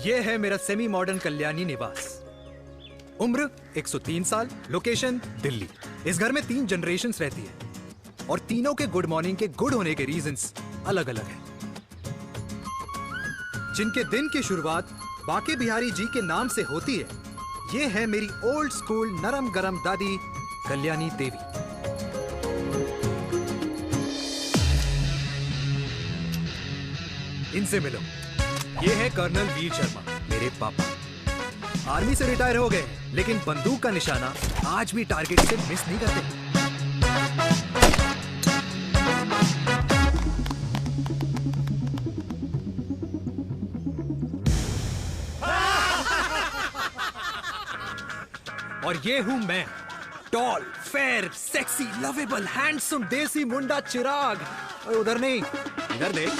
ये है मेरा सेमी मॉडर्न कल्याणी निवास। उम्र 103 साल, लोकेशन दिल्ली। इस घर में 3 जनरेशंस रहती है और तीनों के गुड मॉर्निंग के गुड होने के रीजंस अलग अलग हैं। जिनके दिन की शुरुआत बाके बिहारी जी के नाम से होती है, ये है मेरी ओल्ड स्कूल नरम गरम दादी कल्याणी देवी। इनसे मिलो। ये है कर्नल वीर शर्मा, मेरे पापा। आर्मी से रिटायर हो गए हैं, लेकिन बंदूक का निशाना आज भी टारगेट से मिस नहीं करते। और ये हूं मैं, tall, fair, sexy, lovable, handsome देसी मुंडा चिराग। और उधर नहीं, इधर देख।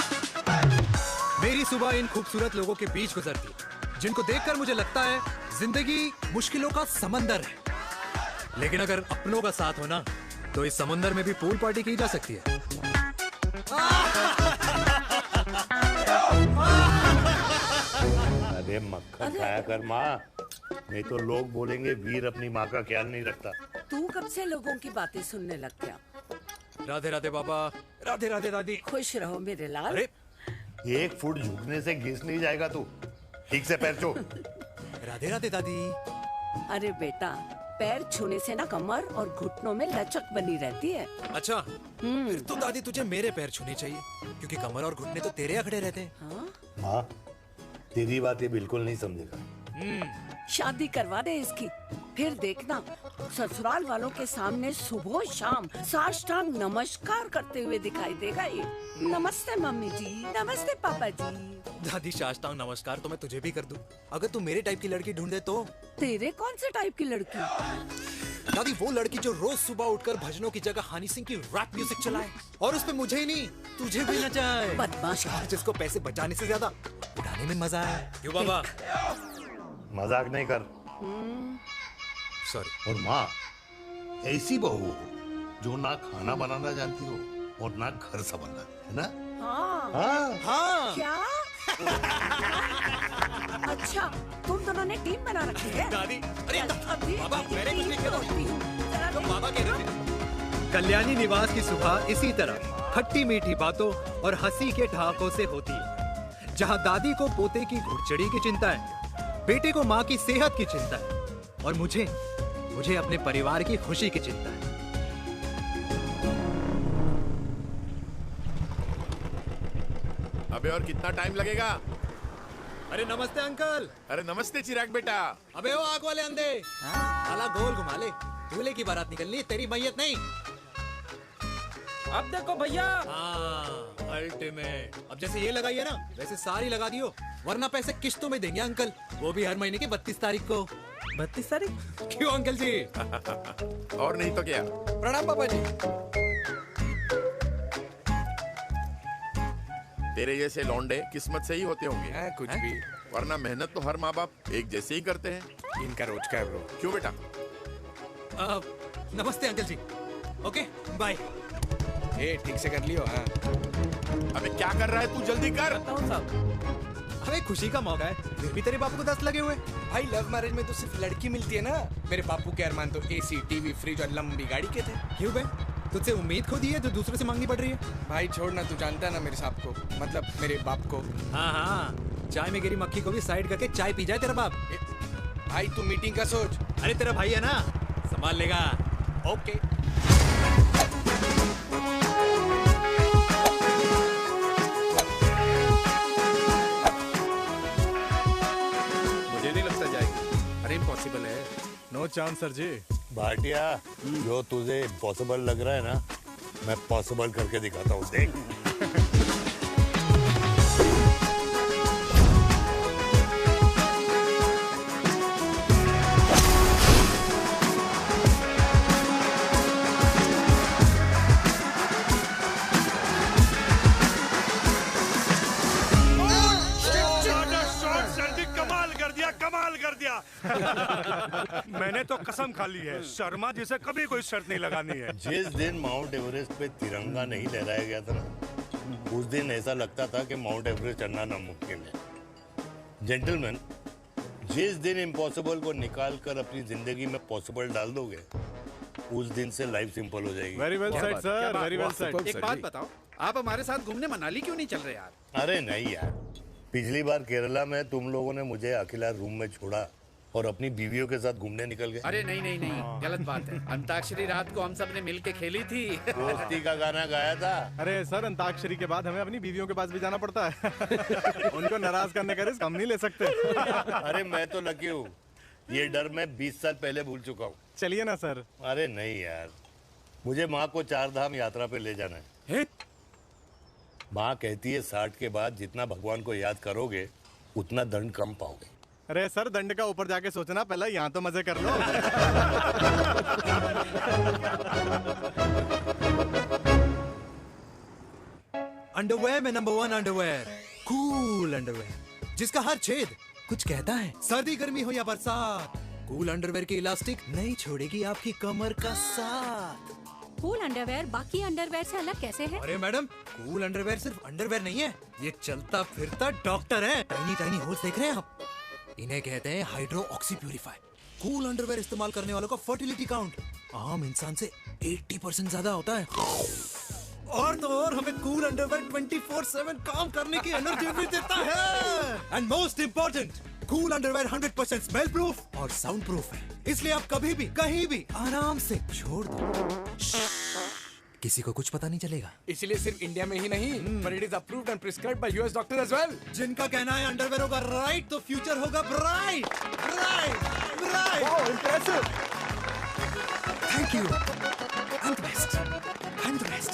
मेरी सुबह इन खूबसूरत लोगों के बीच गुजरती है, जिनको देखकर मुझे लगता है जिंदगी मुश्किलों का समंदर है, लेकिन अगर अपनों का साथ हो ना, तो इस समुंदर में भी पूल पार्टी की जा सकती है। अरे मक्खन खाया कर माँ, नहीं तो लोग बोलेंगे वीर अपनी माँ का ख्याल नहीं रखता। तू कब से लोगों की बातें सुनने लग गया? राधे राधे बाबा, राधे राधे दादी। खुश रहो मेरे लाल। अरे 1 फुट झुकने से घिस नहीं जाएगा तू, ठीक से पैर छू। राधे राधे दादी। अरे बेटा, पैर छूने से ना कमर और घुटनों में लचक बनी रहती है। अच्छा, फिर तो दादी तुझे मेरे पैर छूने चाहिए, क्योंकि कमर और घुटने तो तेरे अखड़े रहते हैं। हाँ? माँ, तेरी बात ये बिल्कुल नहीं समझेगा। शादी करवा दे इसकी, फिर देखना ससुराल वालों के सामने सुबह शाम साष्टांग नमस्कार करते हुए दिखाई देगा ये। नमस्ते मम्मी जी, नमस्ते पापा जी। दादी साष्टांग नमस्कार तो मैं तुझे भी कर दूं, अगर तू मेरे टाइप की लड़की ढूंढे तो। तेरे कौन से टाइप की लड़की? दादी वो लड़की जो रोज सुबह उठकर भजनों की जगह हनी सिंह की रैप म्यूजिक चलाए, और उसपे मुझे ही नहीं तुझे भी नचाए। बदमाश। और जिसको पैसे बचाने से ज्यादा उड़ाने में मजा आए। क्यों बाबा? मजाक नहीं कर। सॉरी। और माँ, ऐसी बहू हो जो ना खाना बनाना जानती हो और ना घर संभालना, है ना? हाँ। हाँ हाँ। क्या? अच्छा, तुम दोनों ने टीम बना रखी है? दादी, अरे अभी बाबा, मैंने कुछ नहीं किया। जरा तो बाबा कह रहे थे। कल्याणी निवास की सुबह इसी तरह खट्टी मीठी बातों और हंसी के ठहाकों से होती है, जहां दादी को पोते की घुड़चड़ी की चिंता है, बेटे को माँ की सेहत की चिंता है, और मुझे अपने परिवार की खुशी की चिंता है। अबे और कितना टाइम लगेगा? अरे नमस्ते अंकल। अरे नमस्ते चिराग बेटा। अबे वो आग वाले अंधे, साला गोल घुमा ले। दूल्हे की बारात निकलनी, तेरी मैयत नहीं। अब देखो भैया। हाँ, अल्टीमेट। अब जैसे ये लगाई है ना, वैसे सारी लगा दियो, वरना पैसे किश्तों में देंगे अंकल, वो भी हर महीने की 32 तारीख को। 32 तारीख? क्यों अंकल जी? और नहीं तो क्या। प्रणाम पापा जी। तेरे जैसे लौंडे किस्मत से ही होते होंगे। कुछ भी, वरना मेहनत तो हर माँ बाप एक जैसे ही करते हैं। इनका रोज का है ब्रो। क्यों बेटा? नमस्ते अंकल जी। Okay bye. ठीक से कर लियो। हाँ। अबे क्या कर रहा है तू, जल्दी कर। बताओ साहब। हमें खुशी का मौका है, फिर भी तेरे बापू को 10 लगे हुए। भाई लव मैरिज में तो सिर्फ लड़की मिलती है ना। मेरे बापू के अरमान तो एसी, टीवी, फ्रिज और लंबी गाड़ी के थे। क्यों बे? तुझसे उम्मीद खो दी है जो दूसरे से मांगनी पड़ रही है। भाई छोड़ना, तू जानता है ना मेरे साहब को, मतलब मेरे बाप को। हाँ हाँ, चाय में गिरी मक्खी को भी साइड करके चाय पी जाए तेरा बाप। भाई तू मीटिंग का सोच। अरे तेरा भाई है ना, संभाल लेगा। ओके। मुझे नहीं लगता जाएगी। अरे इम्पॉसिबल है। नो चांस सर जी। भाटिया, जो तुझे इम्पॉसिबल लग रहा है ना, मैं पॉसिबल करके दिखाता हूँ, देख। मैंने तो कसम खा ली है, शर्मा जी से कभी कोई शर्त नहीं लगानी है। जिस दिन माउंट एवरेस्ट पे तिरंगा नहीं लहराया गया था ना, उस दिन ऐसा लगता था कि माउंट एवरेस्ट चढ़ना नामुमकिन है। जेंटलमैन, जिस दिन इम्पॉसिबल को निकाल कर अपनी जिंदगी में पॉसिबल डाल दोगे, उस दिन से लाइफ सिंपल हो जाएगी। Very well said sir, very well said. एक बात बताओ, आप हमारे साथ घूमने मनाली क्यों नहीं चल रहे यार? अरे नहीं यार, पिछली बार केरला में तुम लोगों ने मुझे अकेला रूम में छोड़ा और अपनी बीवियों के साथ घूमने निकल गए। अरे नहीं नहीं नहीं, गलत बात है। अंताक्षरी रात को हम सब ने मिल के खेली थी। दोस्ती का गाना गाया था। अरे सर, अंताक्षरी के बाद हमें अपनी बीवियों के पास भी जाना पड़ता है। उनको नाराज करने का रिस्क हम नहीं ले सकते। अरे मैं तो लकी हूँ, ये डर मैं 20 साल पहले भूल चुका हूँ। चलिए ना सर। अरे नहीं यार, मुझे माँ को 4 धाम यात्रा पे ले जाना है। माँ कहती है 60 के बाद जितना भगवान को याद करोगे उतना दंड कम पाओगे। अरे सर, दंड का ऊपर जाके सोचना, पहले यहाँ तो मजे कर लो। अंडरवेयर में नंबर 1 अंडरवेयर, कूल अंडरवेयर, जिसका हर छेद कुछ कहता है। सर्दी गर्मी हो या बरसात, कूल अंडरवेयर की इलास्टिक नहीं छोड़ेगी आपकी कमर का साथ। कूल अंडरवेयर बाकी अंडरवेयर से अलग कैसे है? अरे मैडम, कूल अंडरवेयर सिर्फ अंडरवेयर नहीं है, ये चलता फिरता डॉक्टर है। टाइनी टाइनी होल्स देख रहे हैं आप? इन्हें कहते हैं hydro oxy purifier. Cool underwear इस्तेमाल करने वालों का फर्टिलिटी काउंट आम इंसान से 80% ज्यादा होता है। और तो और हमें कूल अंडरवेयर 24/7 काम करने की एनर्जी भी देता है। And most important, cool underwear 100% smell proof और साउंड प्रूफ है, इसलिए आप कभी भी कहीं भी आराम से छोड़ दो, किसी को कुछ पता नहीं चलेगा। इसीलिए सिर्फ इंडिया में ही नहीं, but it is approved and prescribed by US doctor as well. जिनका कहना है अंडरवेयर होगा राइट तो फ्यूचर होगा bright, bright, bright. Oh, impressive. Thank you. I'm the best. I'm the best.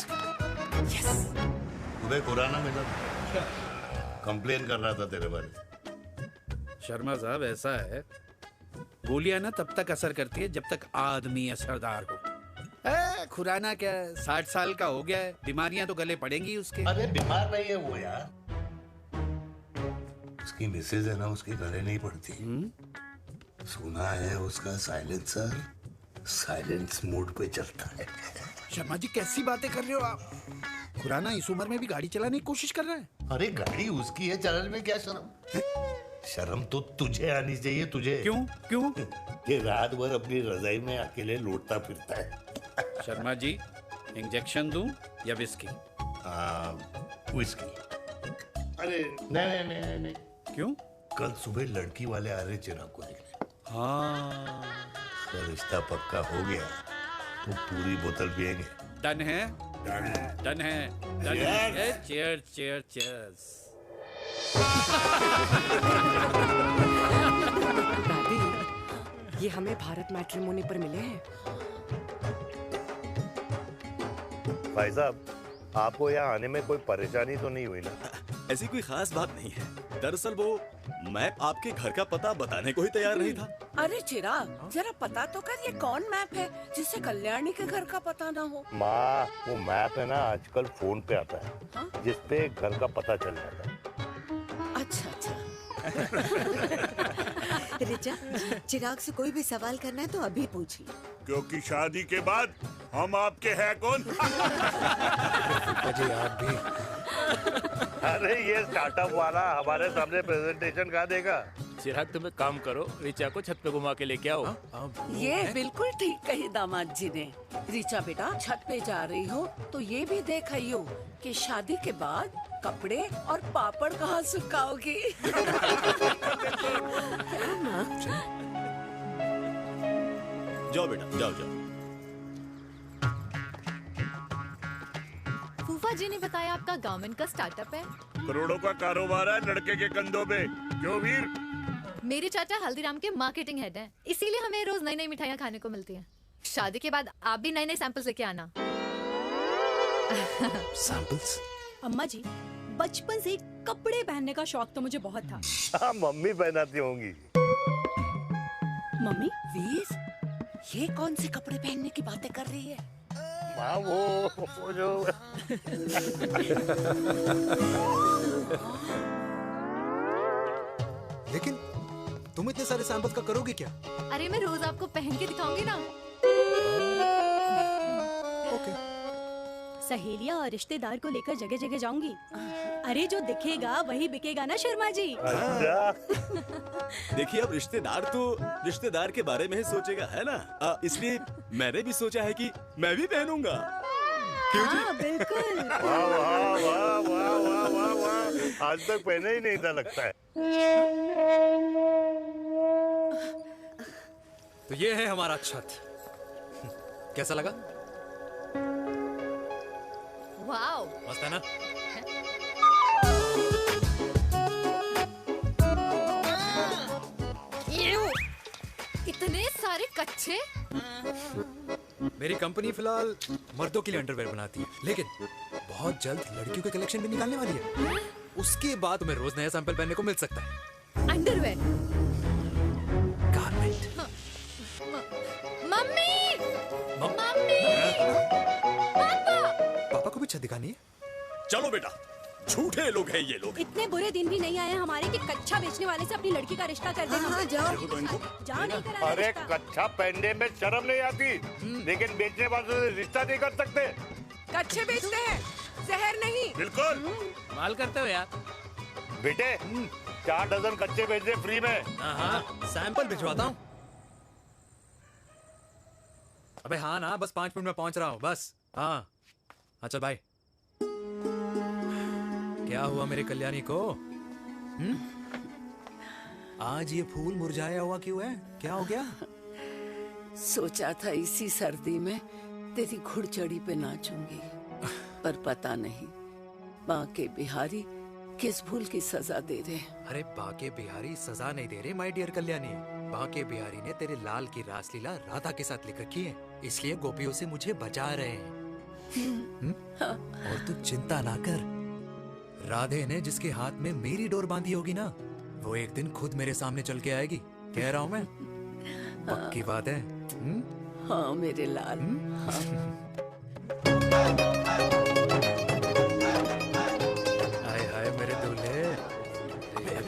Yes. तुम्हें खुराना मिला, कंप्लेन कर रहा था तेरे बारे में। शर्मा साहब, ऐसा है, गोलियां ना तब तक असर करती है जब तक आदमी असरदार हो। खुराना क्या, 60 साल का हो गया है, बीमारियां तो गले पड़ेंगी उसके। अरे बीमार नहीं है वो यार, उसकी मिसेज है ना, उसके गले नहीं पड़ती। सुना है उसका साइलेंसर साइलेंस मोड पे चलता है। शर्मा जी, कैसी बातें कर रहे हो आप? खुराना इस उम्र में भी गाड़ी चलाने की कोशिश कर रहा है। अरे गाड़ी उसकी है, चलाने में क्या शर्म? शर्म तो तुझे आनी चाहिए, तुझे। क्यों क्यों? ये रात भर अपनी रजाई में अकेले लौटता फिरता है। शर्मा जी, इंजेक्शन दूं या विस्की? विस्की। अरे नहीं नहीं नहीं नहीं। क्यों? कल सुबह लड़की वाले आ रहे चिराग को देखने। हाँ, तो रिश्ता पक्का हो गया तो पूरी बोतल पिएंगे। डन है, डन है, डन है। Cheers cheers cheers. दादी, ये हमें भारत मैट्रिमोनी पर मिले हैं। भाई साहब, आपको यहाँ आने में कोई परेशानी तो नहीं हुई ना? ऐसी कोई खास बात नहीं है। दरअसल वो मैप आपके घर का पता बताने को ही तैयार नहीं था। अरे चिराग, जरा पता तो कर, ये कौन मैप है जिससे कल्याणी के घर का पता ना हो? माँ, वो मैप है ना आजकल फोन पे आता है। हाँ? जिसपे घर का पता चल जाता है। अच्छा अच्छा। रिचा, चिराग से कोई भी सवाल करना है तो अभी पूछिए, क्योंकि शादी के बाद हम आपके हैं कौन? अजय आप भी। अरे ये स्टार्टअप वाला हमारे सामने प्रेजेंटेशन कहाँ देगा? चिराग, तुम एक काम करो, रिचा को छत पे घुमा के लेके आओ। ये बिल्कुल ठीक कही दामाद जी ने। रिचा बेटा, छत पे जा रही हो तो ये भी देख आइयो कि शादी के बाद कपड़े और पापड़ कहाँ सुखाओगी। जाओ बेटा, जाओ जाओ। फूफा जी ने बताया आपका गवर्नमेंट का स्टार्टअप है। करोड़ों का कारोबार है लड़के के कंधों पे। क्यों वीर? मेरे चाचा हल्दीराम के मार्केटिंग हेड हैं, इसीलिए हमें रोज नई नई मिठाइयाँ खाने को मिलती हैं। शादी के बाद आप भी नए नए सैंपल्स लेके आना। सैंपल्स? अम्मा जी, बचपन से ही कपड़े पहनने का शौक तो मुझे बहुत था। हाँ, मम्मी पहनाती होंगी। मम्मी, वीर, ये कौन से कपड़े पहनने की बातें कर रही है? माँ, वो जो लेकिन तुम इतने सारे सैंपल्स का करोगे क्या? अरे मैं रोज आपको पहन के दिखाऊंगी ना। ओके। सहेलियां और रिश्तेदार को लेकर जगह जगह जाऊंगी। अरे जो दिखेगा वही बिकेगा ना शर्मा जी। देखिए अब रिश्तेदार तो रिश्तेदार के बारे में ही सोचेगा, है ना? इसलिए मैंने भी सोचा है कि मैं भी पहनूंगा। हाँ बिल्कुल। वाह वाह वाह वाह वाह वाह वाह, आज तक पहने ही नहीं था लगता है। तो ये है हमारा छत, कैसा लगा? वाओ, मस्त है ना? इतने सारे कच्चे। मेरी कंपनी फिलहाल मर्दों के लिए अंडरवेयर बनाती है, लेकिन बहुत जल्द लड़कियों के कलेक्शन भी निकालने वाली है। उसके बाद तुम्हें रोज नया सैंपल पहनने को मिल सकता है। अंडरवेयर? गारमेंट। मम्मी, मम्मी, पापा को भी छत दिखानी है। चलो बेटा, झूठे लोग हैं ये लोग। इतने बुरे दिन भी नहीं आए हमारे कि कच्चा बेचने वाले से अपनी लड़की का रिश्ता कर देना। हाँ, जाओ जाओ नहीं करा। अरे कच्चा पहनने में शर्म नहीं आती, लेकिन बेचने वालों से रिश्ता नहीं कर सकते। कच्चे बेचते हैं, जहर नहीं। बिल्कुल माल करते हो यार। बेटे 4 डजन कच्चे बेच दे फ्री में। हाँ, सैंपल भिजवाता हूँ। अबे हाँ ना, बस 5 मिनट में पहुंच रहा हूँ बस। हाँ अच्छा बाय। क्या हुआ मेरे कल्याणी को? आज ये फूल मुरझाया हुआ क्यों है? क्या हो गया? सोचा था इसी सर्दी में तेरी घुड़चड़ी पे नाचूंगी, पर पता नहीं बाके बिहारी किस भूल की सजा दे रहे। अरे बाके बिहारी सजा नहीं दे रहे माय डियर कल्याणी। बाके बिहारी ने तेरे लाल की रासलीला राधा के साथ लिख रखी है, इसलिए गोपियों से मुझे बचा रहे हैं। और तू चिंता ना कर, राधे ने जिसके हाथ में मेरी डोर बांधी होगी ना, वो एक दिन खुद मेरे सामने चल के आएगी। कह रहा हूँ मैं, पक्की बात है। हाँ मेरे लाल। हाय हाय मेरे दूल्हे,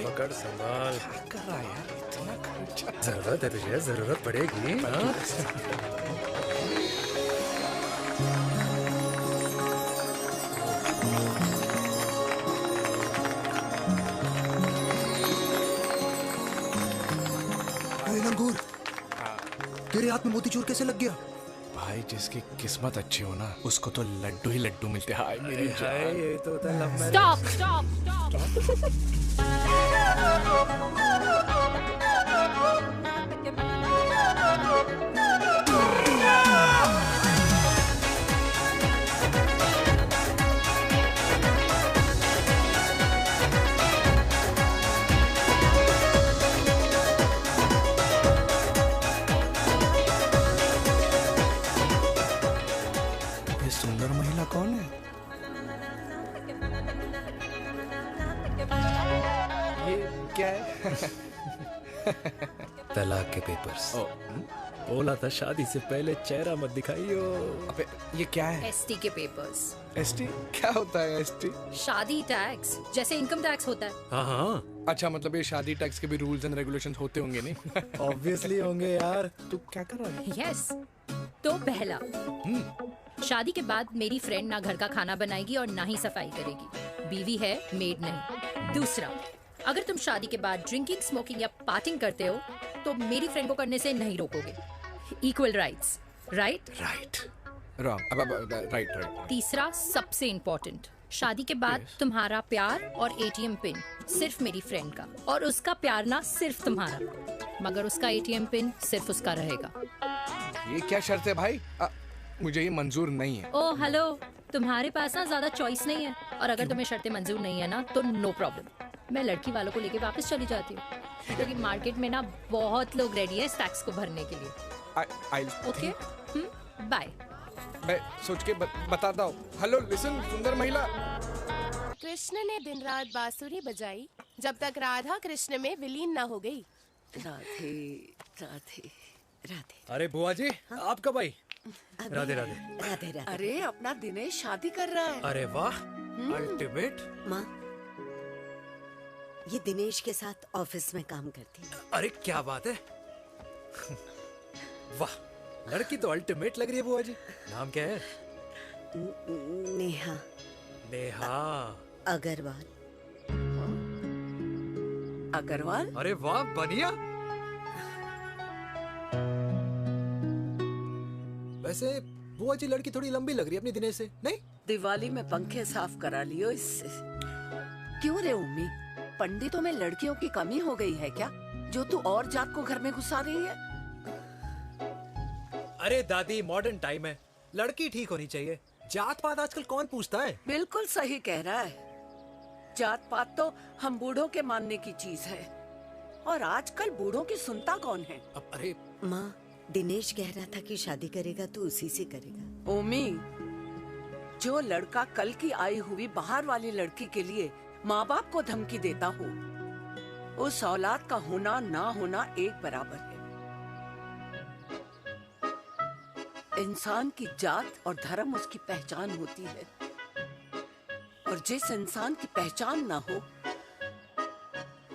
पकड़ संभाल। कर रहा है यार, इतना खर्चा। जरूरत है तुझे, जरूरत पड़ेगी। हाँ? तेरे हाथ में मोतीचूर कैसे लग गया? भाई जिसकी किस्मत अच्छी हो ना, उसको तो लड्डू ही लड्डू मिलते हैं। हाय मेरी हाय, ये तो होता है लव मैरिज। स्टॉप स्टॉप ये सुंदर महिला कौन है? ये क्या है? तलाक के पेपर्स। बोला था शादी से पहले चेहरा मत दिखाइयो। अबे ये क्या है? एसटी के पेपर्स। एसटी क्या होता है? एसटी शादी टैक्स, जैसे इनकम टैक्स होता है। हाँ हाँ, अच्छा, मतलब ये शादी टैक्स के भी रूल्स एंड रेगुलेशंस होते होंगे नहीं? ऑब्वियसली होंगे यार। तू क्या कर रहा है? यस। तो पहला, शादी के बाद मेरी फ्रेंड ना घर का खाना बनाएगी और ना ही सफाई करेगी, बीवी है, मेड नहीं। दूसरा, अगर तुम शादी के बाद ड्रिंकिंग, स्मोकिंग या पार्टिंग करते हो तो मेरी फ्रेंड को करने से नहीं रोकोगे। Equal rights, right? Right. Wrong. अब राइट राइट। तीसरा, सबसे इम्पोर्टेंट, शादी के बाद तुम्हारा प्यार और एटीएम पिन सिर्फ मेरी फ्रेंड का, और उसका प्यार ना सिर्फ तुम्हारा, मगर उसका एटीएम पिन सिर्फ उसका रहेगा। ये क्या शर्त है भाई? मुझे ये मंजूर नहीं है। ओ हेलो, तुम्हारे पास ना ज्यादा चॉइस नहीं है, और अगर तुम्हें शर्तें मंजूर नहीं है ना तो नो प्रॉब्लम, मैं लड़की वालों को लेके वापस चली जाती हूँ, क्योंकि मार्केट में ना बहुत लोग रेडी है इस टैक्स को भरने के लिए। Okay, bye. मैं सोच के बताता हूँ। हेलो लिसन सुंदर महिला। कृष्ण ने दिन रात बांसुरी बजाई जब तक राधा कृष्ण में विलीन ना हो गई। राधे राधे राधे। अरे बुआ जी, आप कब आई? राधे राधे। राधे राधे। अरे अपना दिनेश शादी कर रहा है। अरे वाह, अल्टीमेट। माँ, ये दिनेश के साथ ऑफिस में काम करती है। अरे क्या बात है। वाह, लड़की तो अल्टीमेट लग रही है बुआ जी। नाम क्या है? नेहा नेहा अग्रवाल। अग्रवाल? अरे वाह, बढ़िया। वैसे बुआ जी लड़की थोड़ी लंबी लग रही है अपनी दिनेश से, नहीं? दिवाली में पंखे साफ करा लियो इससे। क्यों रे उम्मी, पंडितों में लड़कियों की कमी हो गई है क्या, जो तू और जात को घर में घुसा रही है? अरे दादी, मॉडर्न टाइम है, लड़की ठीक होनी चाहिए। जात पात आजकल कौन पूछता है? बिल्कुल सही कह रहा है। जात पात तो हम बूढ़ों के मानने की चीज है, और आजकल बूढ़ों की सुनता कौन है? अरे माँ, दिनेश कह रहा था कि शादी करेगा तो उसी से करेगा। ओमी, जो लड़का कल की आई हुई बाहर वाली लड़की के लिए माँ बाप को धमकी देता हो, उस औलाद का होना ना होना एक बराबर है। इंसान की जात और धर्म उसकी पहचान होती है, और जिस इंसान की पहचान ना हो,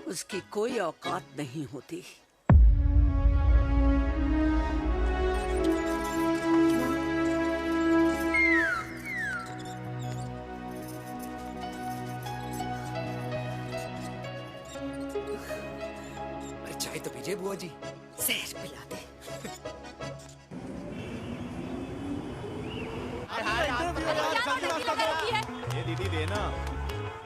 उसकी कोई औकात नहीं होती। अरे चाय तो पीजिए बुआ जी। जहर पिला दे। ये दीदी देना।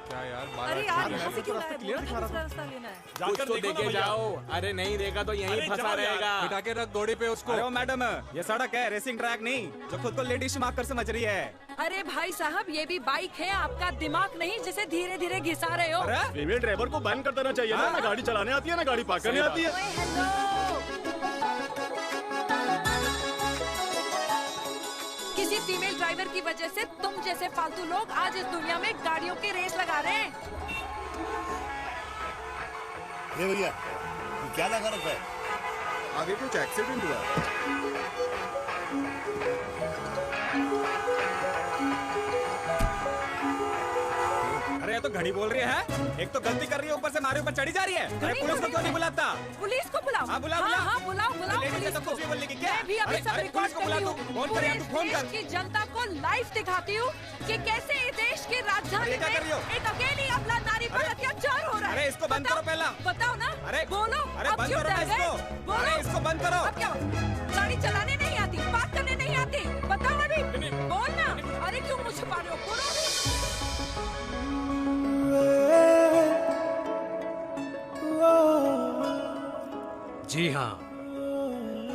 क्या यार, अरे यार, यहाँ से क्यों क्लियर दिखा रहा था। कुछ तो देके जाओ। अरे नहीं देगा तो यहीं फंसा रहेगा। बिठा के रख घोड़े पे उसको। अरे मैडम, ये सड़क है, रेसिंग ट्रैक नहीं, जो खुद को लेडी शिमाक कर समझ रही है। अरे भाई साहब, ये भी बाइक है, आपका दिमाग नहीं जिसे धीरे धीरे घिसा रहे हो। फीमेल ड्राइवर को बैन कर देना चाहिए ना गाड़ी चलाने आती है ना गाड़ी पार्क करने आती है। किसी फीमेल ड्राइवर की वजह से तुम जैसे फालतू लोग आज इस दुनिया में गाड़ियों की रेस लगा रहे हैं। ये भैया, ये क्या लगा रखा है? आगे कुछ एक्सीडेंट हुआ। अरे ये तो घड़ी बोल रही है, एक तो गलती कर रही है, ऊपर से हमारे ऊपर चढ़ी जा रही है। अरे पुलिस को क्यों नहीं बुलाता? पुलिस को बुलाओ। हाँ, बुलाओ, हाँ, हाँ, बुलाओ लेडीज पुलिस तो को। कुछ भी बोलने की क्या? मैं भी अभी सब रिकॉर्ड कर रही हूँ। फोन कर, पूरे फोन कर। देश की जनता को लाइव दिखाती हूँ कि कैसे इस देश की राजधानी क्या कर रही हो? में एक अकेली अबला नारी पर अत्याचार हो रहा है। अरे इसको बंद करो पहला। बताओ ना। अरे बोलो। अरे अब बंद क्यों करो डर ना गए? इसको। बोलो। अरे इसको बंद करो। अब क्या गाड़ी चलाने नहीं आती, बात करने नहीं आती, बताओ अभी। बोल ना। अरे क्यों मुझे छुपा रहे हो? बोलो। जी हाँ,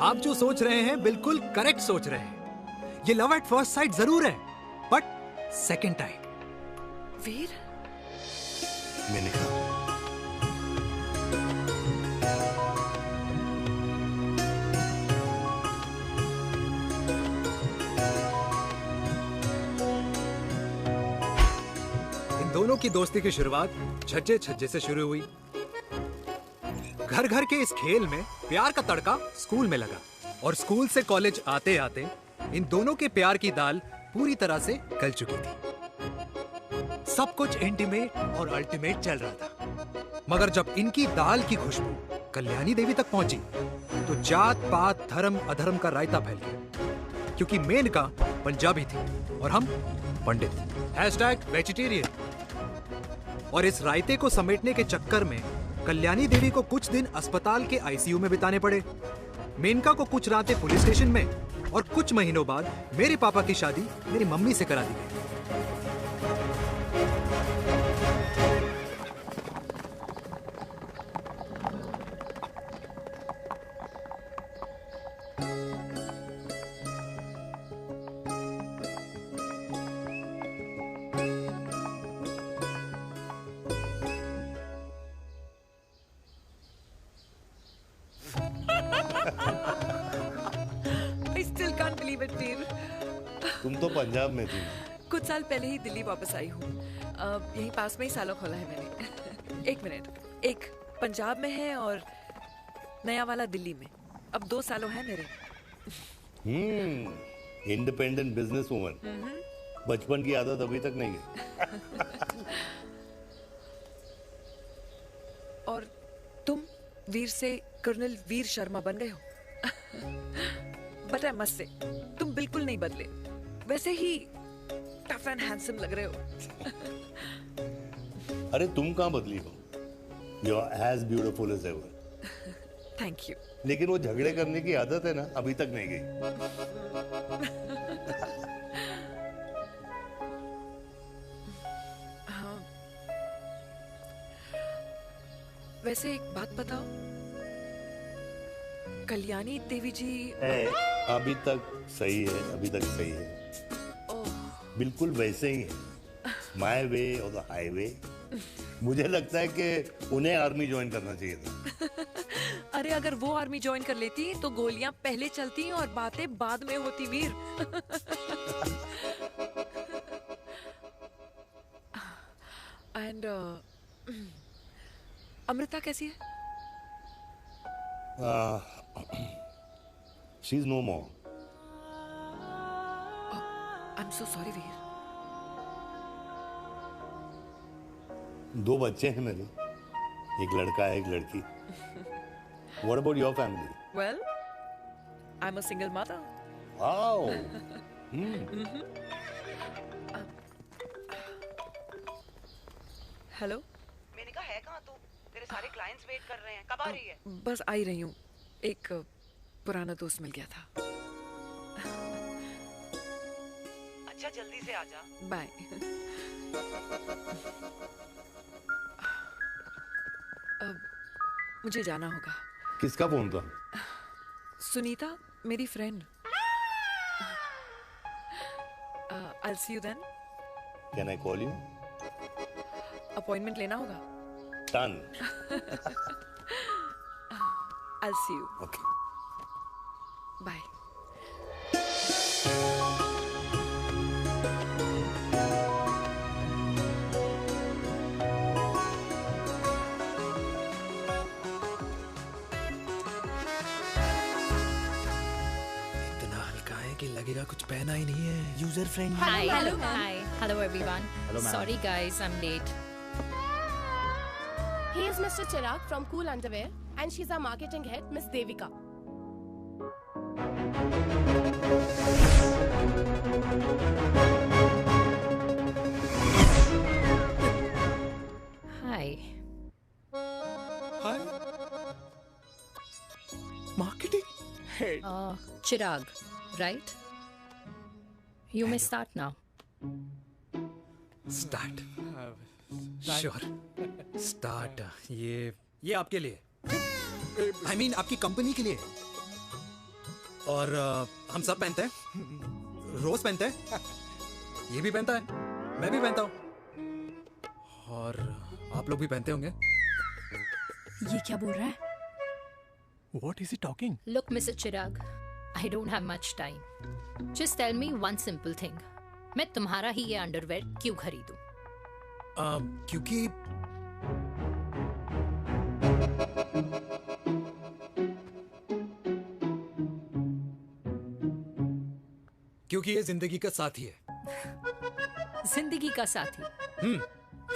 आप जो सोच रहे हैं बिल्कुल करेक्ट सोच रहे हैं। ये लव एट फर्स्ट साइट जरूर है, बट सेकंड टाइम। वीर, मैंने कहा इन दोनों की दोस्ती की शुरुआत छज्जे छज्जे से शुरू हुई। घर घर के इस खेल में प्यार का तड़का स्कूल में लगा, और स्कूल से कॉलेज आते आते इन दोनों के प्यार की दाल पूरी तरह से गल चुकी थी। सब कुछ इंटीमेट और अल्टीमेट चल रहा था, मगर जब इनकी दाल की खुशबू कल्याणी देवी तक पहुंची तो जात पात धर्म अधर्म का रायता फैल गया, क्योंकि मेनका पंजाबी थी और हम पंडित। #वेजिटेरियन। और इस रायते को समेटने के चक्कर में कल्याणी देवी को कुछ दिन अस्पताल के आईसीयू में बिताने पड़े, मेनका को कुछ रातें पुलिस स्टेशन में, और कुछ महीनों बाद मेरे पापा की शादी मेरी मम्मी से करा दी गई। I still can't believe it, वीर। तुम तो पंजाब में थी। कुछ साल पहले ही दिल्ली वापस आई हूँ। यहीं पास में ही सालों खोला है मैंने। एक मिनट, एक पंजाब में है और नया वाला दिल्ली में। अब 2 सालों है मेरे। Independent business woman. बचपन की आदत अभी तक नहीं है। और तुम वीर से कर्नल वीर शर्मा बन गए हो। बट आई मस्ट से, तुम बिल्कुल नहीं बदले। वैसे ही टफ एंड हैंडसम लग रहे हो। अरे तुम कहाँ बदली हो? You are as beautiful as ever. Thank you. लेकिन वो झगड़े करने की आदत है ना, अभी तक नहीं गई। हाँ। वैसे एक बात बताओ, कल्याणी देवी जी अभी तक सही है, अभी तक सही है, बिल्कुल वैसे ही है, माय वे और द हाईवे। मुझे लगता है कि उन्हें आर्मी ज्वाइन करना चाहिए था। अरे अगर वो आर्मी ज्वाइन कर लेती तो गोलियां पहले चलती और बातें बाद में होती वीर। एंड अमृता कैसी है? She is no more. I am so sorry Veer. 2 बच्चे हैं मेरे, एक लड़का है, एक लड़की। What about your family? Well, I'm a single mother. Wow. Hello. मैंने कहा है कहाँ तू? तेरे सारे क्लाइंट्स वेट कर रहे हैं, कब आ रही है? बस आ ही रही हूँ, एक पुराना दोस्त मिल गया था। अच्छा जल्दी से आ जा। बाय। अब मुझे जाना होगा। किसका फोन था? सुनीता, मेरी friend. I'll see you then. Can I call you? Appointment लेना होगा। Done. I'll see you. Okay. Bye. लगेगा कुछ पहना ही नहीं है। User friendly. Hi. Hello everyone. Hello, ma'am. Sorry guys, I'm late. He is Mr. Chirag from Cool Underwear and she's our marketing head, Miss Devika. Hi. Hi. Marketing head. Chirag, right? You may start now. Start. Sure. Start. ये आपके लिए। I mean आपकी company के लिए। और हम सब पहनते हैं। रोज पहनते हैं। ये भी पहनता है। मैं भी पहनता हूँ। और आप लोग भी पहनते होंगे। ये क्या बोल रहा है? What is he talking? Look, Mr. Chirag, I don't have much time. Just tell me one simple thing. मैं तुम्हारा ही ये अंडरवेयर क्यों खरीदूं? क्योंकि ये जिंदगी का साथी है। जिंदगी का साथी?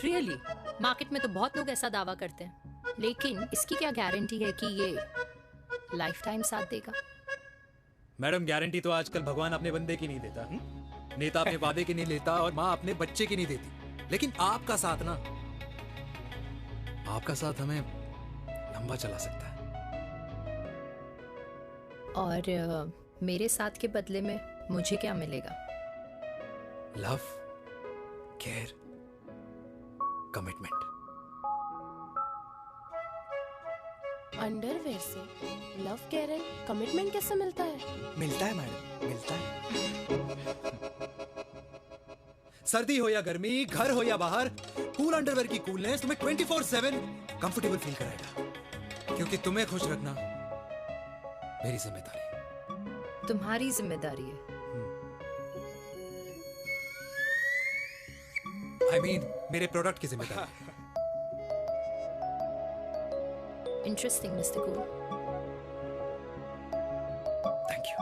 Really? मार्केट में तो बहुत लोग ऐसा दावा करते हैं, लेकिन इसकी क्या गारंटी है कि ये लाइफ टाइम साथ देगा? मैडम, गारंटी तो आजकल भगवान अपने बंदे की नहीं देता, नेता अपने वादे की नहीं लेता और माँ अपने बच्चे की नहीं देती। लेकिन आपका साथ ना, आपका साथ हमें लंबा चला सकता है। और मेरे साथ के बदले में मुझे क्या मिलेगा? Love, care, commitment. अंडरवेयर से लव, केयर एंड कमिटमेंट कैसे मिलता है? मिलता है मैडम, मिलता है। सर्दी हो या गर्मी, घर हो या बाहर, कूल अंडरवेयर की कूलनेस तुम्हें 24/7 कंफर्टेबल फील कराएगा। क्योंकि तुम्हें खुश रखना मेरी जिम्मेदारी है। तुम्हारी जिम्मेदारी है? I mean, मेरे प्रोडक्ट की जिम्मेदारी है। Interesting, Mr. Cool. Thank you.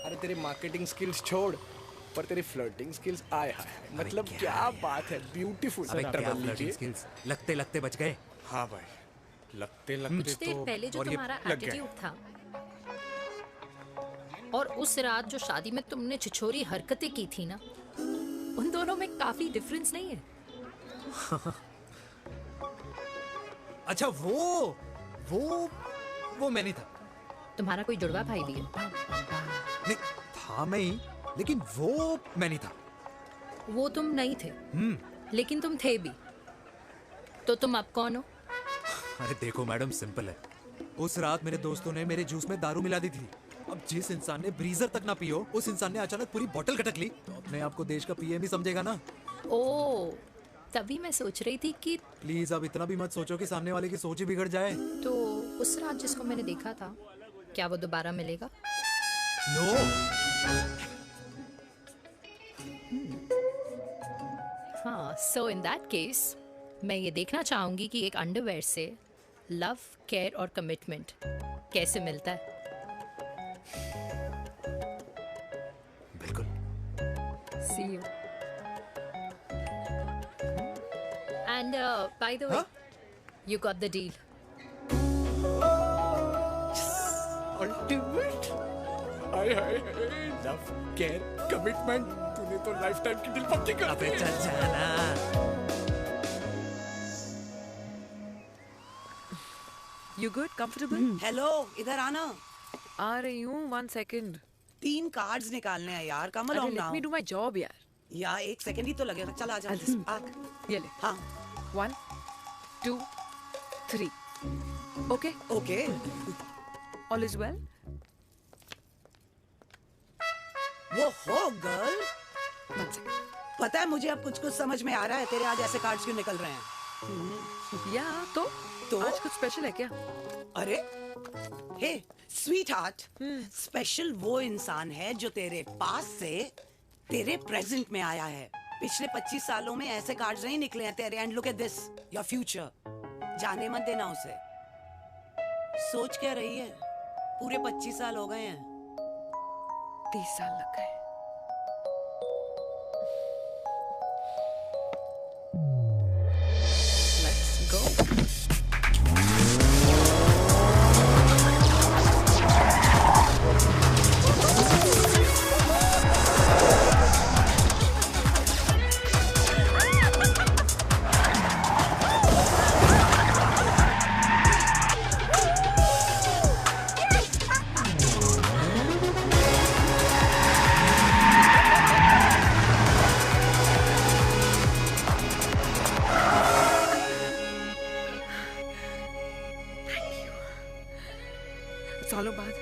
अरे तेरे मार्केटिंग स्किल्स छोड़, पर तेरी फ्लर्टिंग स्किल्स आए हाय, मतलब क्या बात है, ब्यूटीफुल। स्किल्स लगते लगते बच गए। हाँ भाई, लगते कुछ देर पहले जो तुम्हारा एटीट्यूड था, और उस रात जो शादी में तुमने छिछोरी हरकतें की थी ना, उन दोनों में काफी डिफरेंस नहीं है? अच्छा वो मैं नहीं था। तुम्हारा कोई जुड़वा भाई भी है? नहीं था मैं ही, लेकिन वो मैं नहीं था। वो तुम नहीं थे, लेकिन तुम थे भी। तो तुम अब कौन हो? अरे देखो मैडम, सिंपल है। उस रात मेरे दोस्तों ने मेरे जूस में दारू मिला दी थी। अब जिस इंसान ने ब्रीजर तक ना पियो, उस इंसान ने अचानक पूरी बोतल खटक ली, तो अपने आप को देश का पीएम ही समझेगा ना। ओ, तभी मैं सोच रही थी कि प्लीज अब इतना भी मत सोचो कि सामने वाले की सोच ही बिगड़ जाए। तो उस रात जिसको मैंने देखा था, क्या वो दोबारा मिलेगा? नो। हाँ, सो इन दैट केस मैं ये देखना चाहूंगी कि एक अंडरवेयर से लव, केयर और कमिटमेंट कैसे मिलता है। बिल्कुल। See you. And by the way, you got the deal. Ultimate. Hi hi love, care, commitment. तूने तो लाइफ टाइम की डील पक्की कर दी। चल जाना। You good? Comfortable? हेलो, इधर आना। आ रही हूँ, 1 second. 3 कार्ड्स निकालने हैं यार, कम अरे along let now। me do my job यार. यार 1 सेकंड ही तो लगेगा, चल आजा। ये ले. हाँ। 1, 2, 3. Okay? Okay. All is well? वो हो गर्ल। 1 second. पता है मुझे अब कुछ समझ में आ रहा है, तेरे आज ऐसे कार्ड्स क्यों निकल रहे हैं। या तो आज कुछ स्पेशल है क्या? अरे हे स्वीट हार्ट, स्पेशल वो इंसान है जो तेरे पास से तेरे प्रेजेंट में आया है। पिछले 25 सालों में ऐसे कार्ड्स नहीं निकले हैं तेरे। And look at this, your future. जाने मत देना उसे। सोच क्या रही है, पूरे 25 साल हो गए हैं। 30 साल लग गए। Let's go. सालों बाद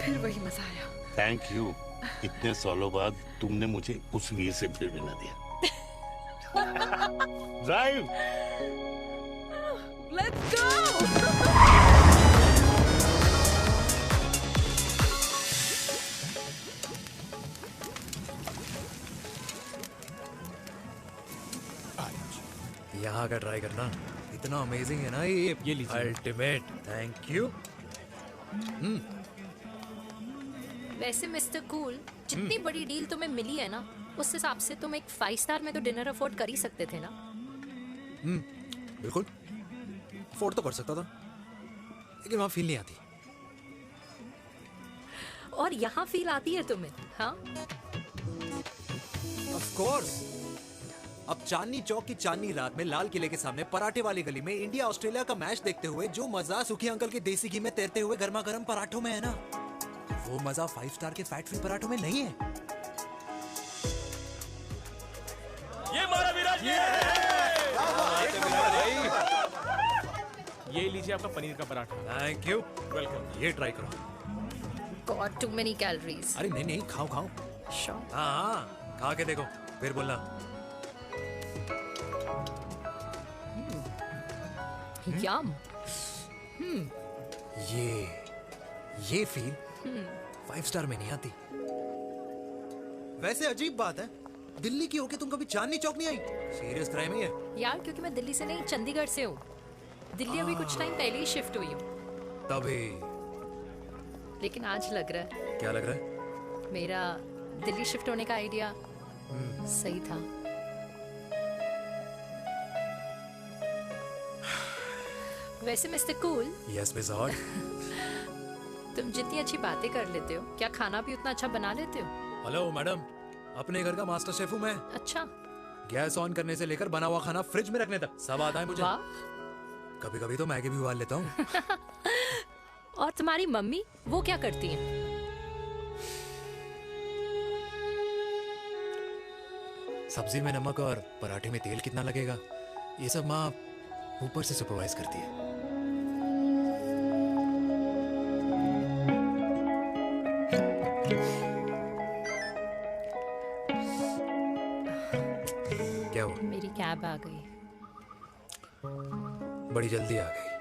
फिर वही मजा आया। Thank you. इतने सालों बाद तुमने मुझे उस वीर से फिर मिला दिया। ड्राइव। Let's go. यहाँ का ट्राई करना, इतना अमेजिंग है ना ये लीजिए। अल्टीमेट। Thank you. वैसे मिस्टर कूल, जितनी बड़ी डील तुम्हें मिली है ना, उस हिसाब से तुम एक 5 स्टार में तो डिनर अफोर्ड कर ही सकते थे ना। बिल्कुल अफोर्ड तो कर सकता था, लेकिन वहां फील नहीं आती। और यहाँ फील आती है तुम्हें? हाँ, ऑफ कोर्स। अब चांदनी चौक की चांदनी रात में लाल किले के सामने पराठे वाली गली में इंडिया ऑस्ट्रेलिया का मैच देखते हुए जो मजा सुखी अंकल के देसी घी में तैरते हुए गर्मा गर्म पराठों में है ना, वो मजा 5 स्टार के फैट फ्री पराठों में नहीं है। ये मारा विराज। ये लीजिए आपका पनीर का पराठा। Thank you. वेलकम। ये ट्राई करो। God too many calories. अरे नहीं नहीं, खाओ खाओ। Sure. हाँ, खा के देखो फिर बोलना। यम। ये फील 5 स्टार में नहीं आती। वैसे अजीब बात है, दिल्ली की होके तुम कभी चांदनी चौक नहीं आई? सीरियस ट्राई में है यार, क्योंकि मैं दिल्ली से नहीं, चंडीगढ़ से हूँ। दिल्ली अभी कुछ टाइम पहले ही शिफ्ट हुई हूँ। तभी। लेकिन आज लग रहा है। क्या लग रहा है? मेरा दिल्ली शिफ्ट होने का आइडिया सही था। वैसे mister cool. Yes miss hot. तुम जितनी अच्छी बातें कर लेते हो, क्या खाना भी उतना अच्छा बना लेते हो? हेलो मैडम, अपने घर का मास्टर शेफ हूँ मैं। अच्छा। गैस ऑन करने से लेकर बना हुआ खाना फ्रिज में रखने तक सब आता है मुझे। वाह। कभी कभी तो मैगी भी उबाल लेता हूँ। और तुम्हारी मम्मी वो क्या करती हैं? सब्जी में नमक और पराठे में तेल कितना लगेगा, ये सब माँ ऊपर से सुपरवाइज करती है। क्या हुआ? मेरी कैब आ गई। बड़ी जल्दी आ गई।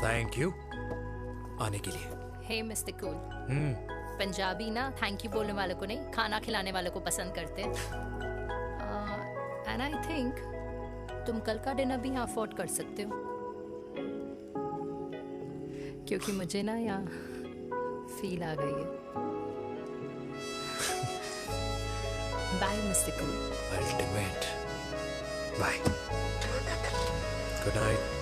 थैंक यू आने के लिए। हे मिस्टर कूल, पंजाबी ना थैंक यू बोलने वालों को नहीं, खाना खिलाने वालों को पसंद करते हैं। एंड आई थिंक तुम कल का डिनर भी यहाँ अफोर्ड कर सकते हो, क्योंकि मुझे ना यहाँ फील आ गई है। Bye Mister cool. Ultimate. Bye. Good night.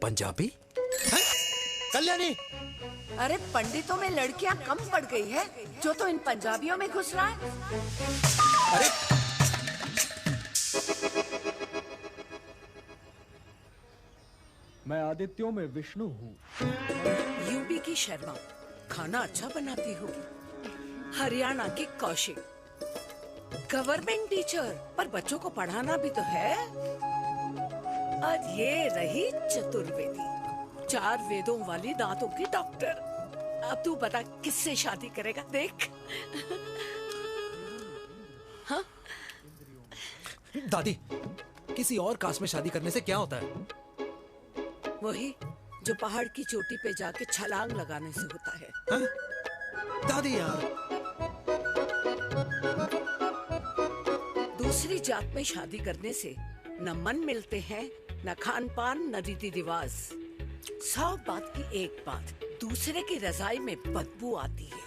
Punjabi? Kalyani, अरे पंडितों में लड़कियां कम पड़ गई है जो तो इन पंजाबियों में घुस रहा है। अरे मैं आदित्यों में विष्णु हूँ। यूपी की शर्मा खाना अच्छा बनाती होगी। हरियाणा की कौशिक गवर्नमेंट टीचर, पर बच्चों को पढ़ाना भी तो है। और ये रही चतुर्वेदी, 4 वेदों वाली दांतों की डॉक्टर। अब तू बता किससे शादी करेगा? देख। हाँ? दादी, किसी और कास्ट में शादी करने से क्या होता है? वही जो पहाड़ की चोटी पे जाके छलांग लगाने से होता है। हाँ? दादी यार, दूसरी जात में शादी करने से न मन मिलते हैं, न खान पान, न रीति रिवाज। 100 बात की एक बात, दूसरे की रजाई में बदबू आती है।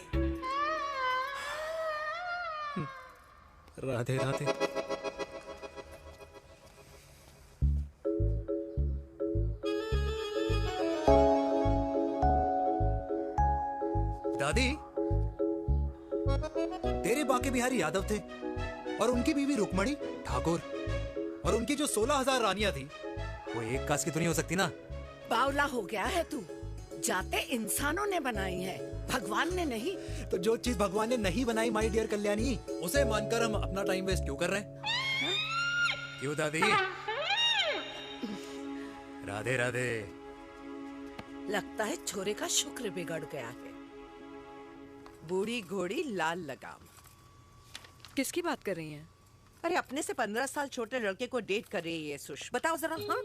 राधे राधे। दादी, तेरे बाके बिहारी यादव थे और उनकी बीवी रुक्मणी ठाकुर, और उनकी जो 16,000 रानियां थी वो एक कास्ट की तो नहीं हो सकती ना। बावला हो गया है तू। जाते इंसानों ने बनाई है, भगवान ने नहीं। तो जो चीज भगवान ने नहीं बनाई माय डियर कल्याणी, उसे मानकर हम अपना टाइम वेस्ट क्यों कर रहे हैं? क्यों दादी? राधे राधे। लगता है छोरे का शुक्र बिगड़ गया है। बूढ़ी घोड़ी लाल लगाम। किसकी बात कर रही हैं? अरे अपने से 15 साल छोटे लड़के को डेट कर रही है सुश। बताओ जरा। हाँ?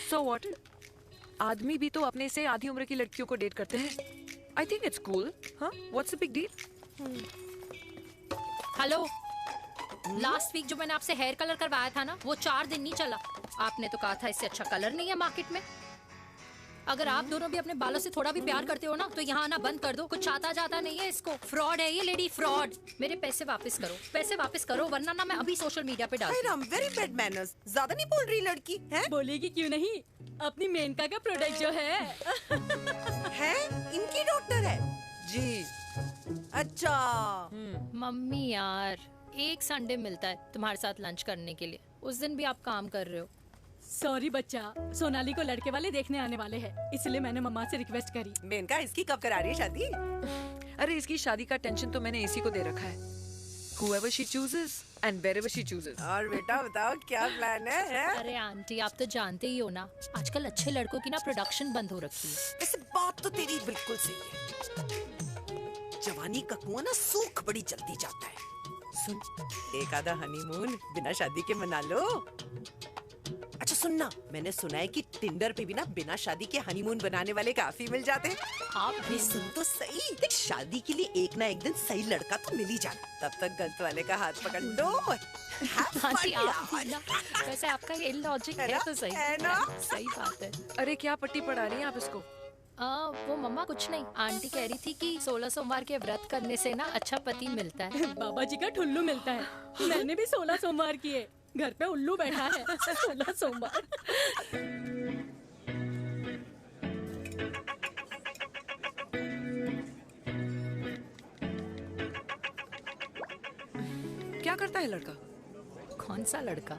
So what? आदमी भी तो अपने से आधी उम्र की लड़कियों को डेट करते हैं। I think it's cool. हाँ? What's the big deal? Hello, last week जो मैंने आपसे हेयर कलर करवाया था ना, वो 4 दिन नहीं चला। आपने तो कहा था इससे अच्छा कलर नहीं है मार्केट में। अगर आप दोनों भी अपने बालों से थोड़ा भी प्यार करते हो ना, तो यहाँ आना बंद कर दो। कुछ आता जाता नहीं है इसको। फ्रॉड है ये लेडी, फ्रॉड। मेरे पैसे वापस करो, पैसे वापस करो, वरना ना मैं अभी सोशल मीडिया पे डाल दूँ। Very bad manners. ज्यादा नहीं बोल रही लड़की है? बोलेगी क्यों नहीं? अपनी मेनका का प्रोडक्ट जो है है इनकी डॉक्टर है जी। अच्छा मम्मी यार, एक संडे मिलता है तुम्हारे साथ लंच करने के लिए, उस दिन भी आप काम कर रहे हो। सॉरी बच्चा, सोनाली को लड़के वाले देखने आने वाले हैं, इसलिए मैंने मम्मा से रिक्वेस्ट करी। मेनका, इसकी कब करा रही है शादी? अरे इसकी शादी का टेंशन तो मैंने इसी को दे रखा है। Whoever she chooses and wherever she chooses. और बेटा बताओ क्या प्लान है? अरे आंटी, आप तो जानते ही हो ना, आजकल अच्छे लड़कों की ना प्रोडक्शन बंद हो रखी है। ऐसे बात तो तेरी बिल्कुल सही है। जवानी का कुआं ना सूख बड़ी जल्दी जाता है। सुन, एक आधा हनीमून बिना शादी के मना लो। अच्छा अच्छा सुनना, मैंने सुना है कि टिंडर पे भी ना बिना शादी के हनीमून बनाने वाले काफी मिल जाते हैं। आप ये सुन तो सही, देख शादी के लिए एक ना एक दिन सही लड़का तो मिल ही जाना, तब तक गलत वाले का हाथ पकड़ लो। आंटी आप वैसे आपका ये लॉजिक है तो सही है ना, सही बात है। अरे क्या पट्टी पढ़ा रही हैं आप इसको? वो मम्मा कुछ नहीं, आंटी कह रही थी कि 16 सोमवार के व्रत करने से ना अच्छा पति मिलता है। बाबा जी का ठुल्लू मिलता है। मैंने भी 16 सोमवार किए, घर पे उल्लू बैठा है। 16 सोमवार। क्या करता है लड़का? कौन सा लड़का?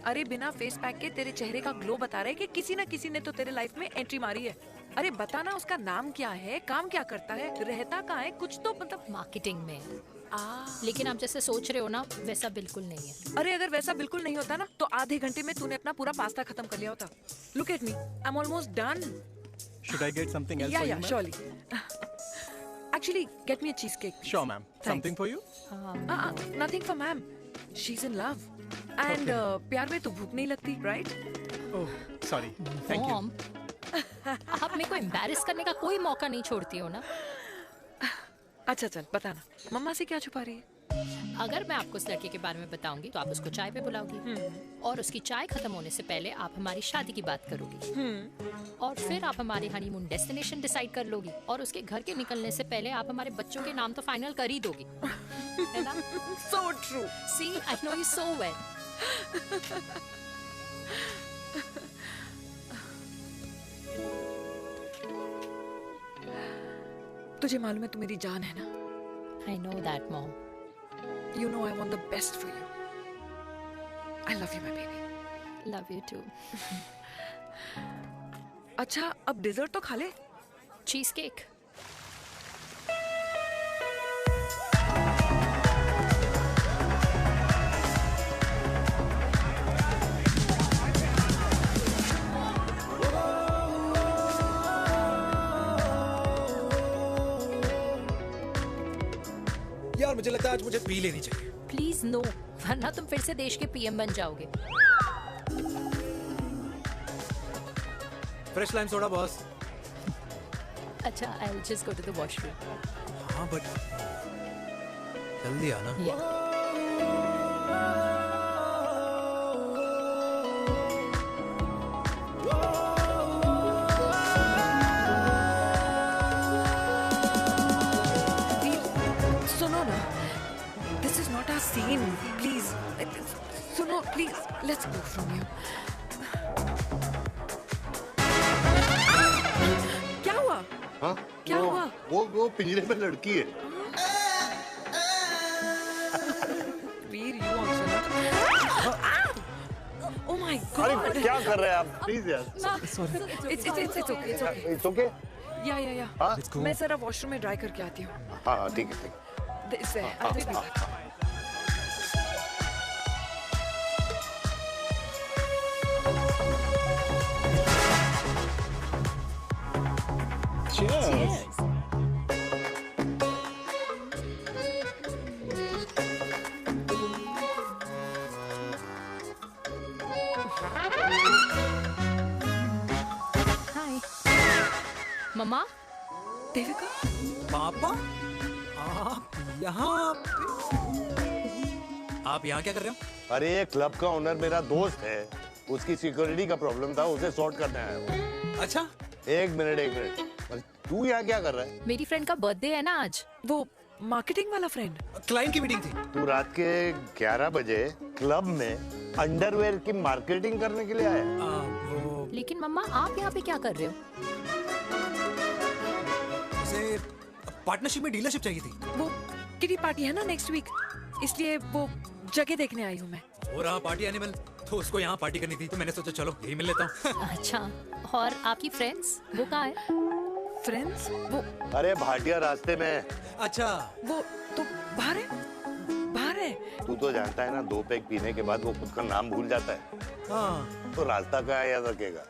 अरे बिना फेस पैक के तेरे चेहरे का ग्लो बता रहे कि किसी ना किसी ने तो तेरे लाइफ में एंट्री मारी है। अरे बताना उसका नाम क्या है, काम क्या करता है, रहता कहाँ है, कुछ तो मतलब। मार्केटिंग में। लेकिन आप जैसे सोच रहे हो ना वैसा बिल्कुल नहीं है। अरे अगर वैसा बिल्कुल नहीं होता ना तो आधे घंटे में तूने अपना पूरा पास्ता खत्म कर लिया होता। Look at me, I am almost done. Should I get something else Yeah, for yeah, you, ma'am? surely. Actually, get me a cheesecake. Sure, ma'am. Something for you? Nothing for ma'am. She's in love. And प्यार में तो भूख नहीं लगती, right? Oh, sorry. Thank you. Mom, आप मेरे को embarrass करने का कोई मौका नहीं छोड़ती हो ना। अच्छा चल बताना, मम्मा से क्या छुपा रही है? अगर मैं आपको उस लड़के के बारे में बताऊंगी तो आप उसको चाय पे बुलाओगी और उसकी चाय खत्म होने से पहले आप हमारी शादी की बात करोगी और फिर आप हमारे हनीमून डेस्टिनेशन डिसाइड कर लोगी और उसके घर के निकलने से पहले आप हमारे बच्चों के नाम तो फाइनल कर ही दोगी, है ना? So true. See, I know you so well. तुझे मालूम है तू मेरी जान है ना? I know that, Mom. You know I want the best for you. I love you, my baby. Love you too. अच्छा अब डिजर्ट तो खा ले। Cheese cake. यार मुझे लगता है आज मुझे पी लेनी चाहिए। प्लीज नो, वरना तुम फिर से देश के पीएम बन जाओगे। Fresh lime soda boss. अच्छा, I'll just go to the washroom. हाँ बट जल्दी आना। सुनो ना, this is not our scene. Please, सुनो please, let's go from here. क्या हुआ? हाँ? क्या हुआ? वो पिंजरे में लड़की है। वीर, you also ना? Oh my God! अरे क्या कर रहे हैं आप? प्लीज यार। Sorry. It's okay. It's okay. It's okay? या हाँ? मैं जरा वॉशरूम में ड्राई करके आती हूँ। हाँ ठीक है। This है, I'll be back. Cheers. हाय मम्मा। देविका। पापा आप यहाँ क्या कर रहे हो? अरे ये क्लब का ओनर मेरा दोस्त है, उसकी सिक्योरिटी का प्रॉब्लम था, उसे सॉर्ट करने आया हूँ। अच्छा एक मिनट तू यहाँ क्या कर रहा है? मेरी फ्रेंड का बर्थडे है ना आज। वो मार्केटिंग वाला फ्रेंड। क्लाइंट की मीटिंग थी। तू रात के 11 बजे क्लब में अंडरवेयर की मार्केटिंग करने के लिए आया? लेकिन मम्मा आप यहाँ पे क्या कर रहे हो? उसे पार्टनरशिप में डीलरशिप चाहिए थी। वो किटी पार्टी है ना नेक्स्ट वीक, इसलिए वो जगह देखने आई हूँ मैं। हो रहा पार्टी एनिमल, तो उसको यहाँ पार्टी करनी थी, तो मैंने सोचा चलो यही मिल लेता हूँ। अच्छा, और आपकी फ्रेंड्स वो कहाँ है? फ्रेंड्स वो अरे भाटिया रास्ते में। अच्छा वो तो बाहर है। तू तो जानता है ना, 2 पैक पीने के बाद वो खुद का नाम भूल जाता है। हाँ। तो रास्ता कहाँ याद रखेगा?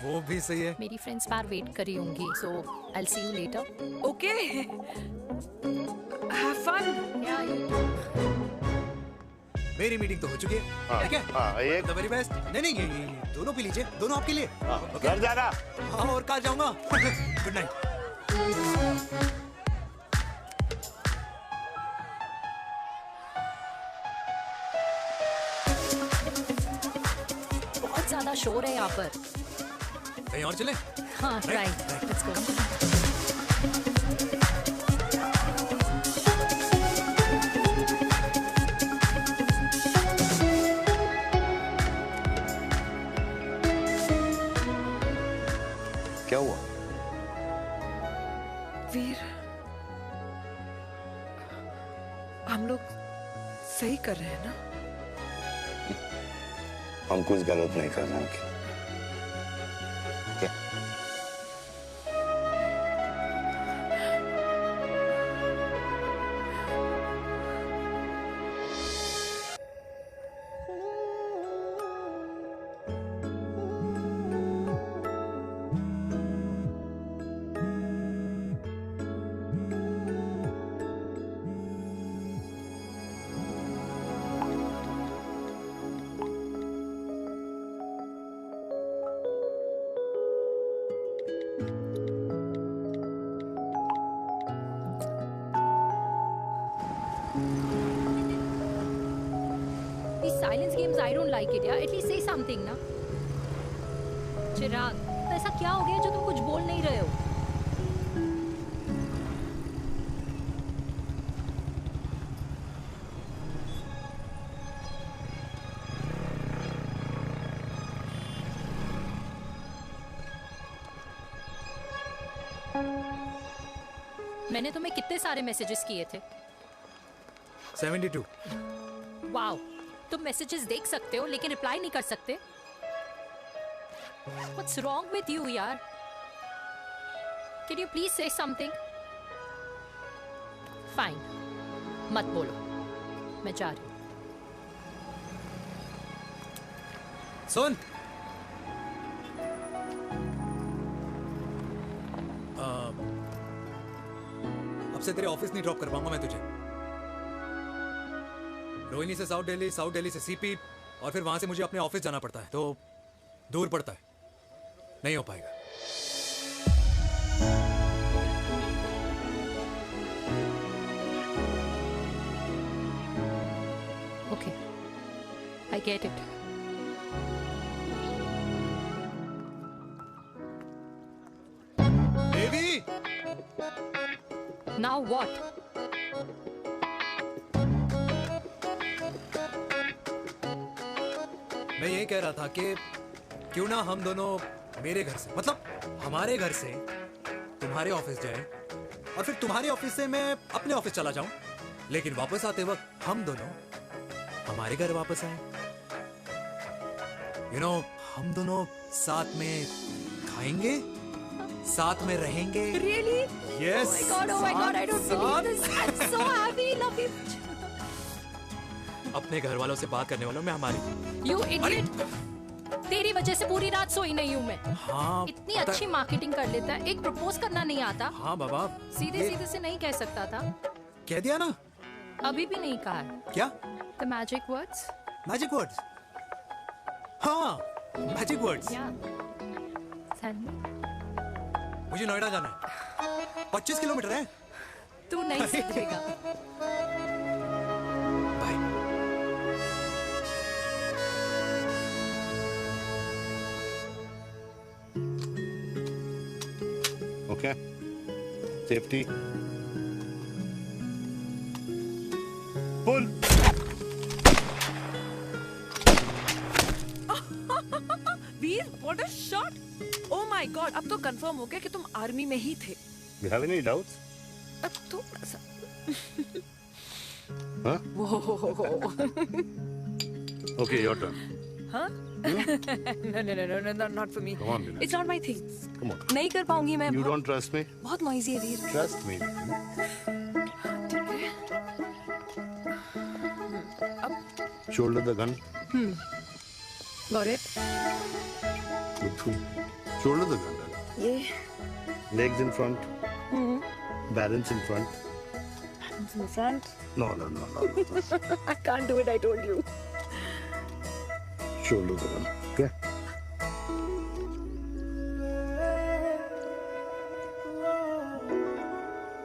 वो भी सही है। मेरी फ्रेंड्स बाहर वेट कर रही होंगी, so I'll see you later. Okay. Have fun. Yeah, you too. मेरी मीटिंग तो हो चुकी है। हाँ, ठीक है? हाँ, एक द वेरी बेस्ट। नहीं नहीं, ये दोनों पी लीजिए, दोनों आपके लिए। ओके? घर जाना। हाँ, और कल जाऊंगा। Good night. बहुत ज्यादा शोर है यहाँ पर। कहीं और चले? हाँ, राइट, लेट्स गो। क्या हुआ? वीर, हम लोग सही कर रहे हैं ना? हम कुछ गलत नहीं कर रहे हैं। क्या? These silence games, I don't like it, यार. At least say something, ना. चिराग, तो ऐसा क्या हो गया जो तुम कुछ बोल नहीं रहे हो? मैंने तुम्हें कितने सारे मैसेजेस किए थे? 72। वाओ, तुम मैसेजेस देख सकते हो लेकिन रिप्लाई नहीं कर सकते? What's wrong with you, यार? Can you please say something? Fine, मत बोलो, मैं जा रही हूँ। सुन, अब से तेरे ऑफिस नहीं ड्रॉप कर पाऊंगा मैं तुझे। रोहिणी से साउथ दिल्ली से सीपी, और फिर वहां से मुझे अपने ऑफिस जाना पड़ता है, तो दूर पड़ता है, नहीं हो पाएगा। Okay, I get it. Devi! Now what? मैं ये कह रहा था कि क्यों ना हम दोनों मेरे घर से, मतलब हमारे घर से तुम्हारे ऑफिस जाए, और फिर तुम्हारे ऑफिस से मैं अपने ऑफिस चला जाऊं, लेकिन वापस आते वक्त हम दोनों हमारे घर वापस आए। यू नो, हम दोनों साथ में खाएंगे, साथ में रहेंगे। Really? Yes. Oh my God, I don't believe this. I'm so happy, love you. अपने घर वालों से बात करने वालों में हमारी। You idiot! तेरी वजह से पूरी रात सोई नहीं हूँ मैं। हाँ, इतनी अच्छी मार्केटिंग कर लेता है, एक प्रपोज करना नहीं आता। हाँ बाबा, सीधे से नहीं कह सकता था। कह दिया ना। अभी भी नहीं कहा है। क्या? The magic words? Magic words? हाँ, मैजिक वर्ड्स। मुझे नोएडा जाना है, 25 किलोमीटर है। तू नहीं समझेगा। Okay. Safety. Pull. Veer, what a shot! Oh my God, अब तो कंफर्म हो गया कि तुम आर्मी में ही थे। You have any doubts? अब थोड़ा सा। Huh? Whoa. Okay, your turn. हाँ? No, not for me. Come on, Vinay. It's not my thing. Come on. नहीं कर पाऊंगी मैं। You don't trust me? बहुत noisy है वीर। Trust me. Shoulder the gun. Got it. Shoulder the gun. ये। Legs in front. Balance in front. No. I can't do it, I told you. Shoulder down. Okay.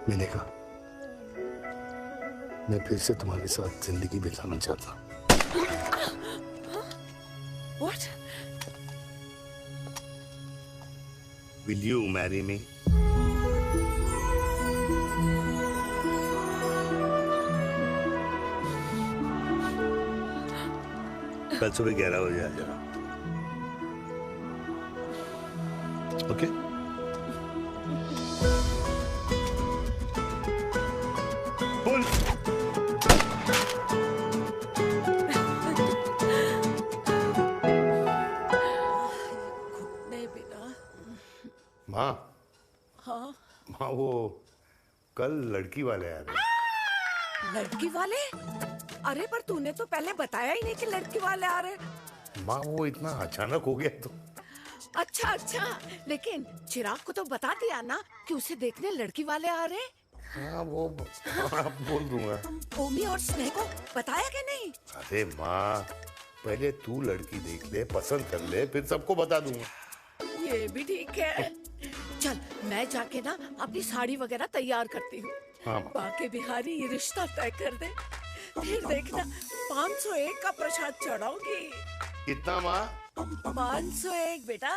मैंने कहा मैं फिर से तुम्हारे साथ जिंदगी बिताना चाहता हूँ। What? Will you marry me? कल सुबह 11 बजे आ जाना। ओके? बोल। नहीं बेटा। माँ, हाँ। माँ वो कल लड़की वाले आ रहे। लड़की वाले? अरे पर तूने तो पहले बताया ही नहीं कि लड़की वाले आ रहे। माँ वो इतना अचानक हो गया तो। अच्छा, लेकिन चिराग को तो बता दिया ना कि उसे देखने लड़की वाले आ रहे। हाँ वो बोल दूंगा। ओमी और स्नेह को बताया कि नहीं? अरे माँ पहले तू लड़की देख ले, पसंद कर ले, फिर सबको बता दूंगा। ये भी ठीक है। चल मैं जाके ना अपनी साड़ी वगैरह तैयार करती हूँ। हाँ। बाकी बिहारी ये रिश्ता तय कर दे, फिर देखना 501 का प्रसाद चढ़ाऊंगी। कितना माँ? 501 बेटा।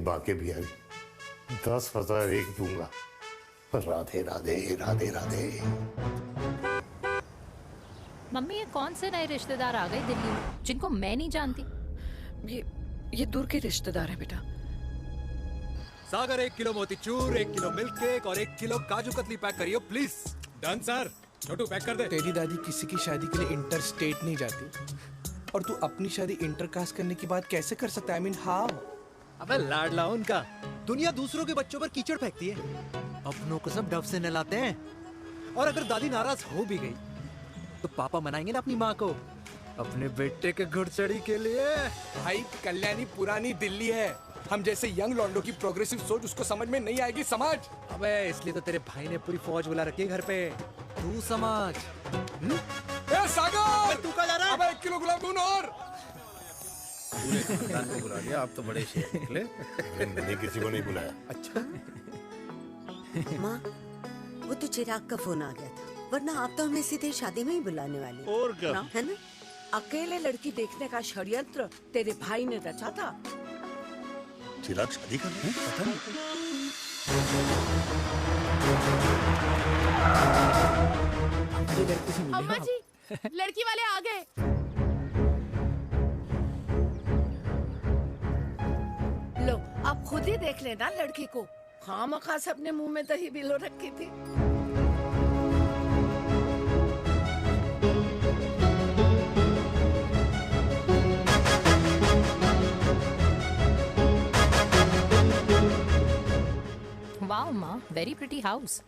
बाकी बिहारी 10,001 दूंगा। राधे राधे राधे राधे। मम्मी ये कौन से नए रिश्तेदार आ गए दिल्ली में जिनको मैं नहीं जानती? ये दूर के रिश्तेदार हैं बेटा। सागर 1 किलो मोतीचूर, 1 किलो मिल्क केक और 1 किलो काजू कतली पैक करियो please. Done sir. Chhotu pack कर दे। तेरी दादी किसी की शादी के लिए इंटर स्टेट नहीं जाती और तू अपनी शादी इंटर कास्ट करने की बात कैसे कर सकता है? I mean how? अबे लाडला उनका। दुनिया दूसरों के बच्चों पर कीचड़ फेंकती है, अपनों को सब डब से नहलाते हैं। और अगर दादी नाराज हो भी गई तो पापा मनाएंगे ना अपनी माँ को अपने बेटे के घुड़चढ़ी के लिए। भाई कल्याणी पुरानी दिल्ली है, हम जैसे यंग लॉन्डो की प्रोग्रेसिव सोच उसको समझ में नहीं आएगी। समझ। अबे इसलिए तो तेरे भाई ने पूरी फौज बुला रखी है घर पे, तू समझ। ए सागर तू कहाँ जा रहा है? अबे 1 किलो गुलाब जामुन और। पूरे खानदान को बुला लिया, आप तो बड़े शेर निकले। मैंने किसी को नहीं बुलाया। अच्छा माँ वो तो चिराग का फोन आ गया था, वरना आप तो हमें सीधे शादी में ही बुलाने वाले। और क्या? है ना? अकेले लड़की देखने का षड्यंत्र तेरे भाई ने रचा था। चिराग शादी कर रहे हैं? पता नहीं। अम्मा जी लड़की वाले आ गए। लो अब खुद ही देख लेना लड़की को। खामखा से अपने मुंह में दही बिलो रखी थी। वाओ माँ, वेरी प्रिटी हाउस।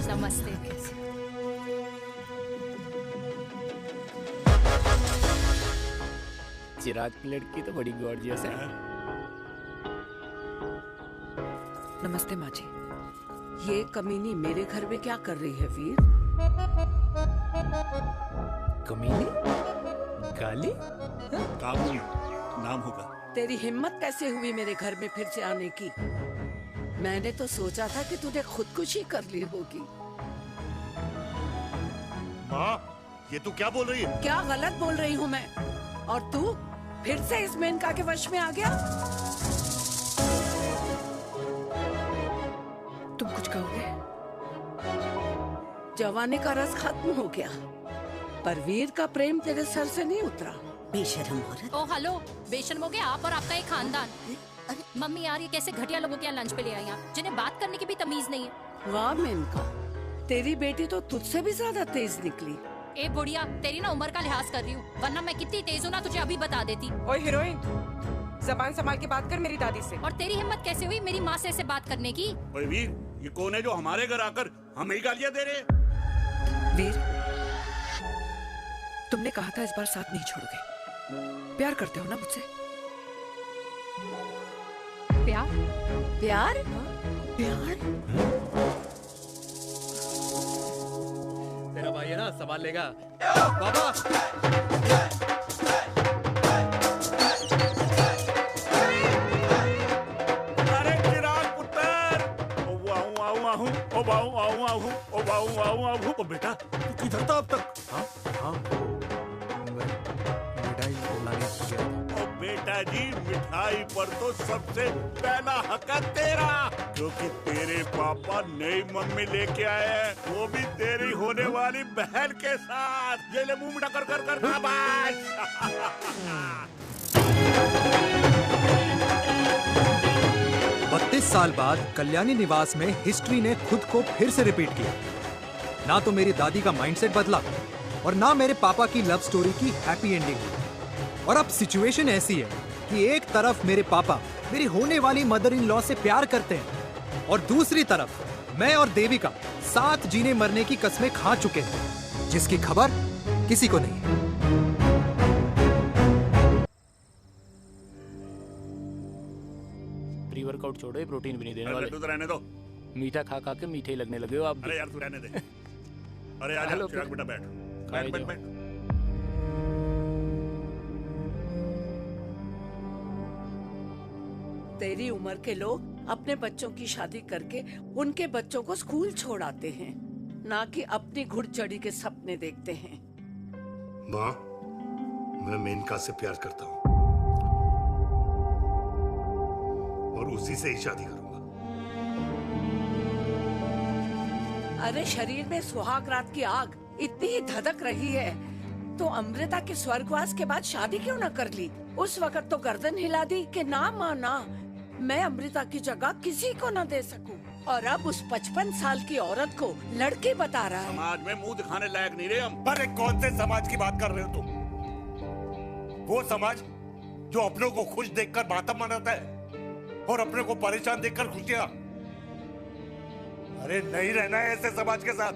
नमस्ते। चिराग की लड़की तो बड़ी गॉर्जियस है। नमस्ते माँ जी। ये कमीनी मेरे घर में क्या कर रही है वीर? कमीनी? गाली? काबू नाम होगा। तेरी हिम्मत कैसे हुई मेरे घर में फिर से आने की? मैंने तो सोचा था कि तूने खुदकुशी कर ली होगी। माँ ये तू क्या बोल रही है? क्या गलत बोल रही हूँ मैं? और तू फिर से इस मेनका के वश में आ गया? तुम कुछ कहोगे? जवानी का रस खत्म हो गया, पर वीर का प्रेम तेरे सर से नहीं उतरा। बेशर्म औरत। ओ हेलो, बेशर्म हो गए आप और आपका एक खानदान। मम्मी यार ये कैसे घटिया लोगों के यहाँ लंच पे ले आई आप, जिन्हें बात करने की भी तमीज नहीं है। वाह मेनका, तेरी बेटी तो तुझसे भी ज्यादा तेज निकली। ए बुढ़िया, तेरी ना उम्र का लिहाज कर रही हूँ, वरना मैं कितनी तेज हूँ ना तुझे अभी बता देती। ओए हीरोइन, जबान संभाल के बात कर मेरी दादी से। और तेरी हिम्मत कैसे हुई मेरी माँ से ऐसे बात करने की? ओए वीर, ये कौन है जो हमारे घर आकर हमें ही गालियाँ दे रहे हैं? वीर, तुमने कहा था इस बार साथ नहीं छोड़ोगे। प्यार करते हो ना मुझसे? प्यार? प्यार? प्यार? तेरा भाई है ना, संभाल लेगा। बाबा अरे चिराग पुत्र, ओ वाहू आऊ आहू, ओ वाहू आऊ आहू, ओ वाहू आऊ आहू। ओ बेटा, तू किधर था अब तक? हाँ हाँ, मिठाई लाने गया था। ओ बेटा जी, मिठाई पर तो सबसे पहला हक है तेरा, क्योंकि तेरे पापा नई मम्मी लेके आए हैं, वो भी तेरी होने वाली बहन के साथ। ये ले मुंह मीठा कर कर कर शाबाश। 32 साल बाद कल्याणी निवास में हिस्ट्री ने खुद को फिर से रिपीट किया। ना तो मेरी दादी का माइंडसेट बदला और ना मेरे पापा की लव स्टोरी की हैप्पी एंडिंग हुई। और अब सिचुएशन ऐसी है कि एक तरफ मेरे पापा मेरी होने वाली मदर इन लॉ से प्यार करते हैं और दूसरी तरफ मैं और देविका साथ जीने मरने की कस्में खा चुके हैं, जिसकी खबर किसी को नहीं है। प्री वर्कआउट छोड़ो, ये प्रोटीन भी नहीं देने वाले। तू तो रहने दो। मीठा खा खा के मीठे ही लगने लगे हो आप भी। अरे यार तू रहने दे। अरे आजा हेलो, चिराग बेटा, बैठ बैठ बैठ बैठ। तेरी उम्र के लोग अपने बच्चों की शादी करके उनके बच्चों को स्कूल छोड़ आते हैं, ना कि अपनी घुड़चढ़ी के सपने देखते हैं। माँ, मैं मेनका से प्यार करता हूँ और उसी से ही शादी करूंगा। अरे शरीर में सुहाग रात की आग इतनी ही धधक रही है तो अमृता के स्वर्गवास के बाद शादी क्यों न कर ली? उस वक्त तो गर्दन हिला दी कि ना माना, मैं अमृता की जगह किसी को न दे सकूं। और अब उस 55 साल की औरत को लड़की बता रहा है। समाज में मुंह दिखाने लायक नहीं रहे हम। अरे कौन से समाज की बात कर रहे हो तुम? वो समाज जो अपनों को खुश देखकर मातम मनाता है और अपने को परेशान देखकर खुशियां। अरे नहीं रहना है ऐसे समाज के साथ।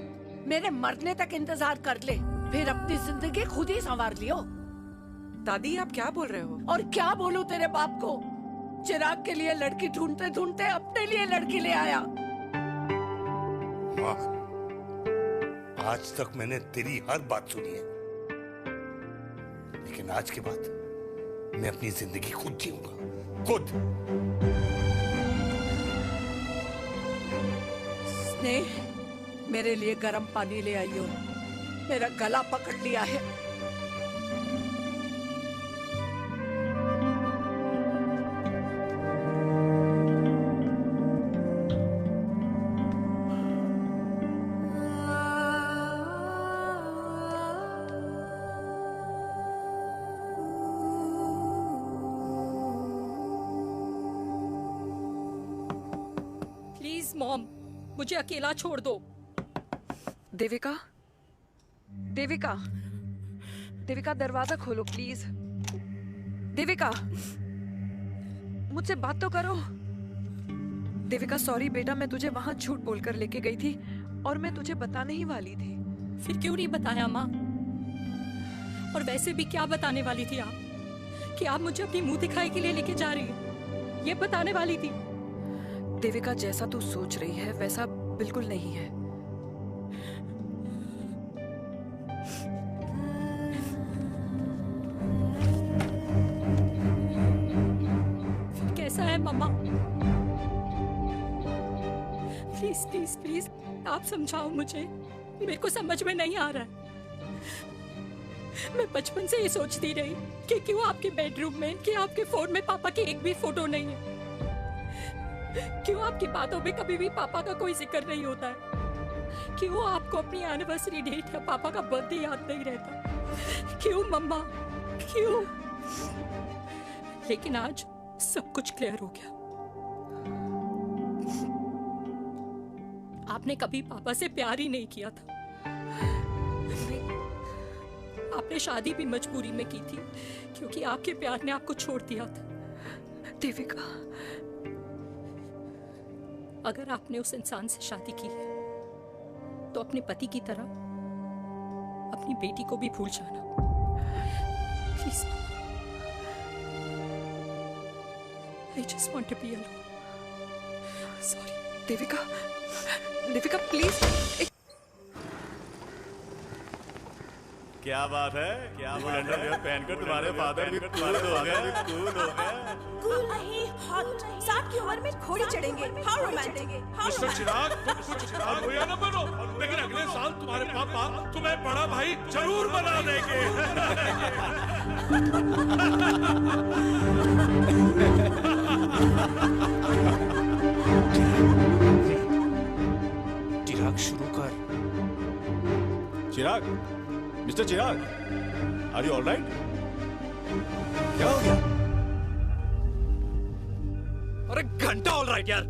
मेरे मरने तक इंतजार कर ले, फिर अपनी जिंदगी खुद ही संवार लियो। दादी, आप क्या बोल रहे हो? और क्या बोलूं तेरे बाप को? चिराग के लिए लड़की ढूंढते ढूंढते अपने लिए लड़की ले आया। माँ, आज तक मैंने तेरी हर बात सुनी है, लेकिन आज के बाद मैं अपनी जिंदगी खुद जीऊंगा, खुद। स्नेह, मेरे लिए गर्म पानी ले आइयो, मेरा गला पकड़ लिया है। प्लीज मॉम, मुझे अकेला छोड़ दो। देविका, देविका, देविका दरवाजा खोलो प्लीज। देविका, मुझसे बात तो करो। देविका सॉरी बेटा, मैं तुझे वहां झूठ बोलकर लेके गई थी और मैं तुझे बताने ही वाली थी। फिर क्यों नहीं बताया माँ? और वैसे भी क्या बताने वाली थी आप? कि आप मुझे अपनी मुंह दिखाई के लिए लेके जा रही हैं, ये बताने वाली थी। देविका, जैसा तू सोच रही है वैसा बिल्कुल नहीं है। फिर कैसा है मम्मा? प्लीज प्लीज प्लीज आप समझाओ मुझे, मेरे को समझ में नहीं आ रहा है। मैं बचपन से ये सोचती रही कि क्यों आपके बेडरूम में, कि आपके फोन में पापा की एक भी फोटो नहीं है, क्यों आपकी बातों में कभी भी पापा का कोई जिक्र नहीं होता है, क्यों आपको अपनी एनिवर्सरी डेट या पापा का बर्थडे याद नहीं रहता, क्यों मम्मा, क्यों? लेकिन आज सब कुछ क्लियर हो गया। आपने कभी पापा से प्यार ही नहीं किया था। आपने शादी भी मजबूरी में की थी क्योंकि आपके प्यार ने आपको छोड़ दिया था। देविका, अगर आपने उस इंसान से शादी की है तो अपने पति की तरह अपनी बेटी को भी भूल जाना please. I just want to be alone. Sorry, Devika, Devika please. क्या बात है, क्या बात है, पहनकर तुम्हारे फादर भी कूल हो गए, कूल हो गए। कूल नहीं, हॉट। 60 की उम्र में घोड़ी चढ़ेंगे। How romantic. मिस्टर चिराग, तुम कुछ चिराग भैया न बनो, लेकिन अगले साल तुम्हारे पापा तुम्हें बड़ा भाई जरूर बना देंगे। चिराग शुरू कर। Chirag, mister Chirag, are you alright? क्या हो गया? अरे घंटा ऑलराइट यार।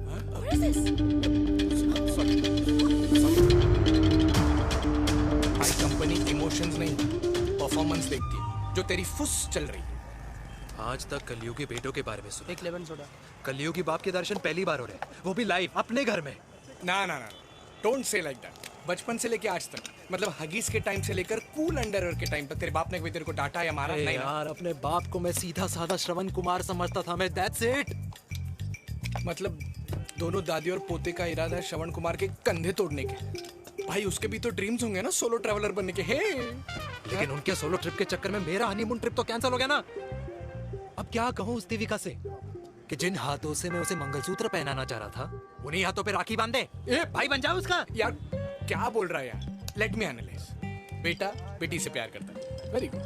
भाई कंपनी इमोशंस नहीं परफॉर्मेंस देखती है, जो तेरी फुस चल रही है। आज तक कलयुगी बेटों के बारे में सुना। एक लेमन सोडा। कलयुगी बाप के दर्शन पहली बार हो रहे हैं, वो भी लाइव अपने घर में। ना ना ना, डोंट से लाइक दैट। बचपन से लेके आज तक, मतलब हगीज के टाइम से लेकर कूल अंडरवेयर के टाइम तक तेरे बाप ने कभी तेरे को डांटा या मारा? नहीं यार, अपने बाप को मैं सीधा साधा श्रवण कुमार समझता था मैं, दैट्स इट। मतलब दोनों दादी और पोते का इरादा है श्रवण कुमार के कंधे तोड़ने के। भाई उसके भी तो ड्रीम्स होंगे ना सोलो ट्रैवलर बनने के। लेकिन उनके सोलो ट्रिप के चक्कर में मेरा हनीमून ट्रिप तो कैंसिल हो गया ना। अब क्या कहूँ उस देविका से कि जिन हाथों से मैं उसे मंगलसूत्र पहनाना चाह रहा था, उन्हीं हाथों पे राखी बांध दे। भाई बन जाओ उसका। यार क्या बोल रहा है यार? Let me analyse. बेटा बेटी से प्यार करता है, वेरी गुड।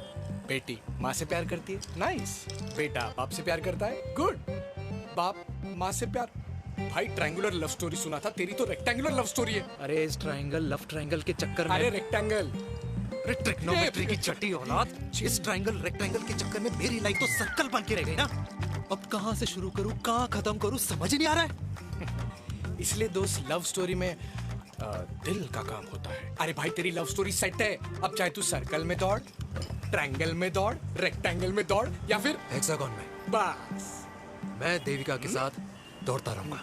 बेटी माँ से प्यार करती है, नाइस। बेटा बाप से प्यार करता है, गुड। बाप माँ से प्यार। भाई ट्रायंगुलर लव स्टोरी सुना था, तेरी तो रेक्टेंगुलर लव स्टोरी है। अरे इस ट्रायंगल लव ट्रायंगल के चक्कर में, अरे रेक्टेंगल, अरे ट्रिग्नोमेट्री की छठी औलाद, इस ट्रायंगल रेक्टेंगल के चक्कर में मेरी लाइफ तो सर्कल बन के रह गई ना। अब कहाँ से शुरू करूँ, कहाँ खत्म करूँ, समझ ही नहीं आ रहा है। इसलिए दोस्त लव स्टोरी में दिल का काम होता है। अरे भाई तेरी लव स्टोरी सेट है, अब चाहे तू सर्कल में दौड़, ट्रायंगल में दौड़, रेक्टेंगल में दौड़ या फिर हेक्सागन में, बस मैं देविका के साथ दौड़ता रहूंगा।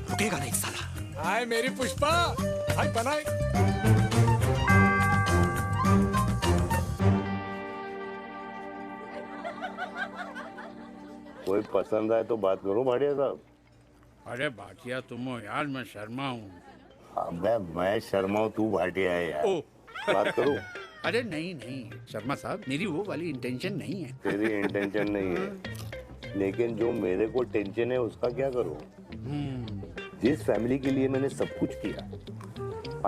रुकेगा नहीं साला। हाय मेरी पुष्पा, भाई बनाए। कोई पसंद आए तो बात करो भाटिया साहब। अरे भाटिया तुम हो यार, मैं शर्मा हूँ। अबे मैं शर्मा हूँ, तू भाटिया है यार। बात करो। अरे नहीं नहीं शर्मा साहब, मेरी वो वाली इंटेंशन नहीं है। तेरी इंटेंशन नहीं है, लेकिन जो मेरे को टेंशन है उसका क्या करूँ? जिस फैमिली के लिए मैंने सब कुछ किया,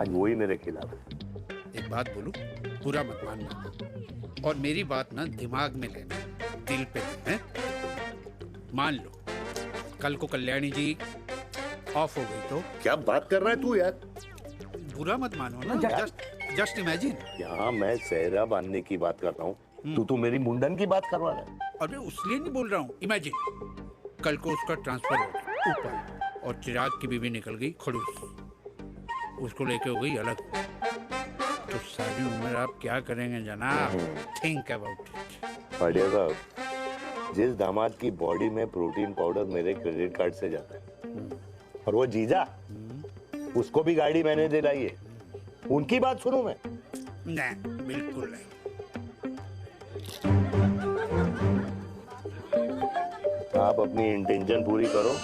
आज वही मेरे खिलाफ है। एक बात बोलूं, बुरा मत मानना, और मेरी बात ना दिमाग में लेना, दिल पे है। मान लो कल को कल्याणी जी ऑफ हो गई तो? क्या बात कर रहा है तू यार? बुरा मत मानो ना, जस्ट इमेजिन। यहाँ मैं सेहरा बांधने की बात कर रहा हूँ, तू मेरी मुंडन की बात करवा रहा है। अरे उसलिए नहीं बोल रहा हूँ, इमेजिन कल को उसका ट्रांसफर हो गया ऊपर और चिराग की बीवी निकल गई खड़ूस, उसको लेके हो गई अलग, तो सारी उम्र आप क्या करेंगे जनाब? Think about it. बढ़िया साहब, जिस दामाद की बॉडी में प्रोटीन पाउडर मेरे क्रेडिट कार्ड से जाता है, और वो जीजा, उसको भी गाड़ी मैंने दिलाई है, उनकी बात सुनूं मैं? नहीं, बिल्कुल नहीं। आप अपनी इंटेंशन पूरी करो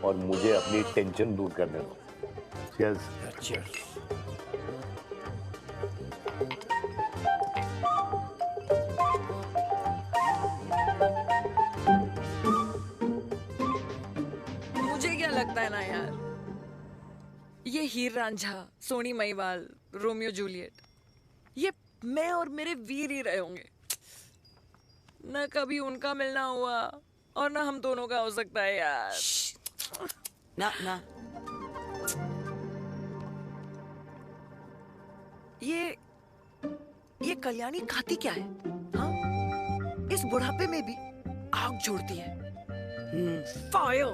और मुझे अपनी टेंशन दूर करने दो। Cheers. Cheers. मुझे क्या लगता है ना यार, ये हीर रांझा, सोनी महिवाल, रोमियो जूलियट, ये मैं और मेरे वीर ही रहे होंगे। न कभी उनका मिलना हुआ और ना हम दोनों का हो सकता है यार। ना ना, ये कल्याणी खाती क्या है? हाँ? इस बुढ़ापे में भी आग जोड़ती है। फायर।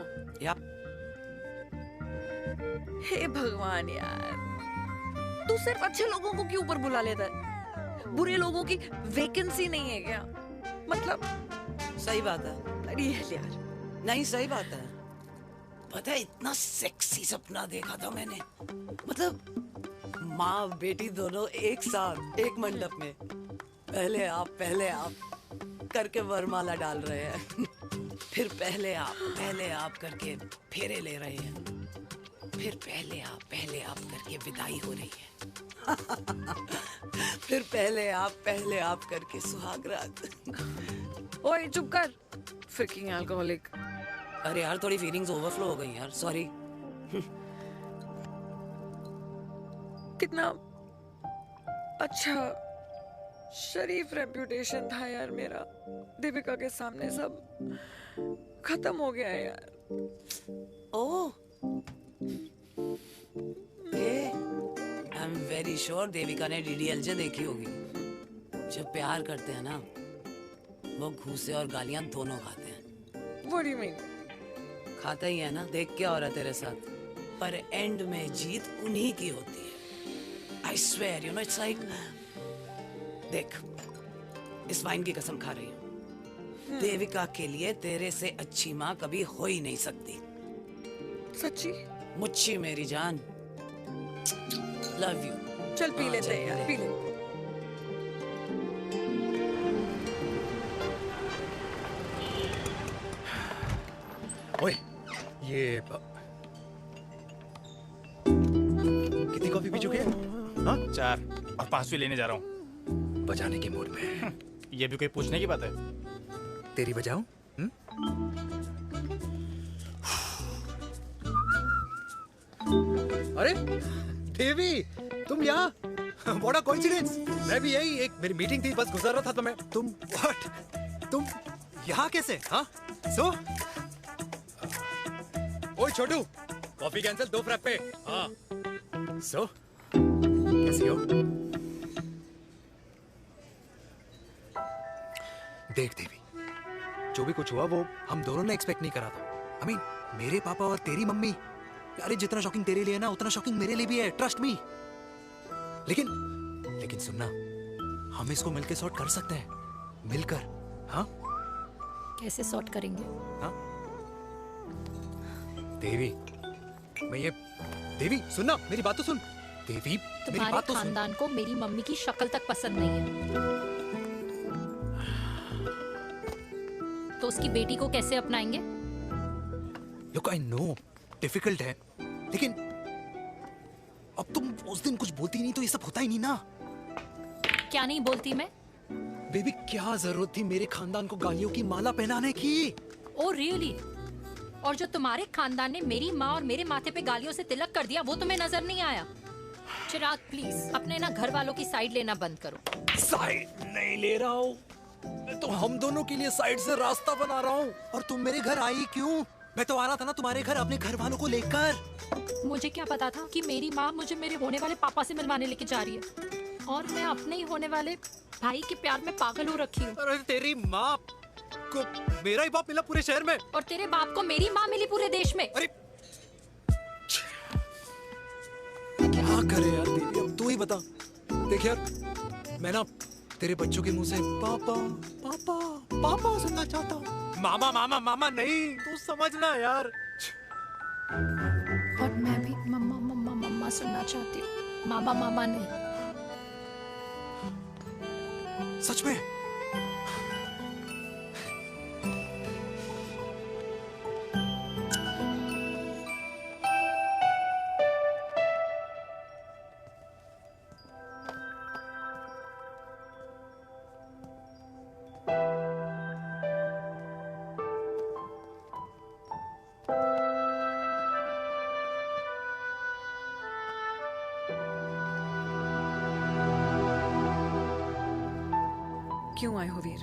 हे भगवान यार, तू सिर्फ अच्छे लोगों को क्यों ऊपर बुला लेता है? बुरे लोगों की वैकेंसी नहीं है क्या? मतलब सही बात है। अरे यार, नहीं सही बात है। पता है इतना सेक्सी सपना देखा था मैंने, मतलब माँ बेटी दोनों एक साथ एक मंडप में पहले आप करके वरमाला डाल रहे हैं। फिर पहले आप करके फेरे ले रहे हैं। फिर पहले आप करके विदाई हो रही है। फिर पहले आप करके सुहाग रात। ओए चुप कर, फ्रिकिंग अल्कोहलिक। अरे यार थोड़ी फीलिंग्स ओवरफ्लो हो गई यार, सॉरी। कितना अच्छा शरीफ रेप्यूटेशन था यार मेरा, देविका के सामने सब खत्म हो गया है यार। Oh, I am very sure Devika ने DDLJ देखी होगी। जब प्यार करते हैं ना, वो घूसे और गालियां दोनों खाते हैं। What do you mean? खाता ही है ना, देख क्या हो रहा है तेरे साथ। पर एंड में जीत उन्हीं की होती है। I swear, you know, it's like, देख, इस वाइन की कसम खा रही हूँ। देविका के लिए तेरे से अच्छी माँ कभी हो ही नहीं सकती। सच्ची? मुच्छी मेरी जान। Love you. चल पी लेते हैं यार, पी ले। ओए, ये कितनी कॉफी पी चुके हैं? हाँ? 4 और 5वीं लेने जा रहा हूँ। बजाने के मूड में। ये भी कोई पूछने की बात है? तेरी बजाऊं? अरे देवी, तुम यहाँ? What a coincidence! मैं भी यही, एक मेरी मीटिंग थी, बस गुजर रहा था तो मैं। तुम यहाँ कैसे? हाँ? ओए छोटू, कॉफी कैंसिल, 2 फ्रैप्पे। हाँ। कैसी हो? देख देवी, जो भी कुछ हुआ वो हम दोनों ने एक्सपेक्ट नहीं करा था। I mean, मेरे पापा और तेरी मम्मी, अरे जितना शॉकिंग तेरे लिए ना, उतना शॉकिंग मेरे लिए भी है, ट्रस्ट मी। लेकिन सुनना, हम इसको मिलकर सॉर्ट कर सकते हैं, मिलकर। हाँ? कैसे सॉर्ट करेंगे? हाँ? देवी सुनना, मेरी बात तो सुन। देवी, मेरी बात तो सुन। खानदान को मेरी मम्मी की शक्ल तक पसंद नहीं है, तो उसकी बेटी को कैसे अपनाएंगे? Look, I know, डिफिकल्ट है, लेकिन अब तुम उस दिन कुछ बोलती नहीं तो ये सब होता ही नहीं ना। क्या नहीं बोलती मैं? बेबी, क्या जरूरत थी मेरे खानदान को गालियों की माला पहनाने की? Oh really? और जो तुम्हारे खानदान ने मेरी माँ और मेरे माथे पे गालियों से तिलक कर दिया, वो तुम्हें नजर नहीं आया? चिराग प्लीज अपने ना घर वालों की साइड लेना बंद करो। साइड नहीं ले रहा हूँ, मैं तो हम दोनों के लिए साइड से रास्ता बना रहा हूँ। और तुम मेरे घर आई क्यों? मैं तो आ रहा था ना तुम्हारे घर अपने घर वालों को लेकर। मुझे क्या पता था कि मेरी माँ मुझे मेरे होने वाले पापा से मिलवाने लेके जा रही है, और मैं अपने ही होने वाले भाई के प्यार में पागल हो रखी हूँ। अरे तेरी माँ को मेरा ही बाप मिला पूरे शहर में, और तेरे बाप को मेरी माँ मिली पूरे देश में। अरे क्या करे यार दीदी, अब तू ही बता। देख यार, मैं ना तेरे बच्चों के मुंह से पापा पापा पापा सुनना चाहता हूँ। मामा मामा मामा नहीं, तू समझना यार। और मैं भी मम्मा मम्मा मम्मा सुनना चाहती हूँ, मामा मामा नहीं। सच में? क्यों आए हो वीर?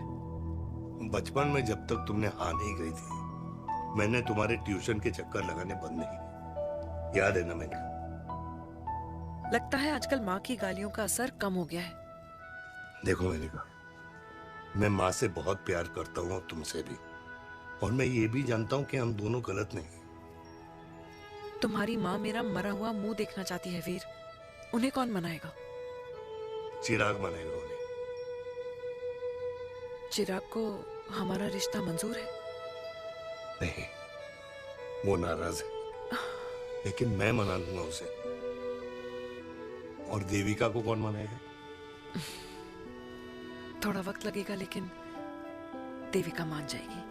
बचपन में जब तक तुमने हाँ नहीं गई थी, मैंने तुम्हारे ट्यूशन के चक्कर लगाने बंद नहीं किए। याद है ना मैंने? लगता है आजकल माँ की गालियों का असर कम हो गया है। देखो मैंने कहा, मैं माँ से बहुत प्यार करता हूँ और तुमसे भी, और मैं ये भी जानता हूँ कि हम दोनों गलत नहीं। तुम्हारी माँ मेरा मरा हुआ मुंह देखना चाहती है वीर, उन्हें कौन मनाएगा? चिराग मनाएगा उन्हें। चिराग को हमारा रिश्ता मंजूर है? नहीं, वो नाराज है, लेकिन मैं मना लूंगा उसे। और देविका को कौन मनाएगा? थोड़ा वक्त लगेगा, लेकिन देविका मान जाएगी।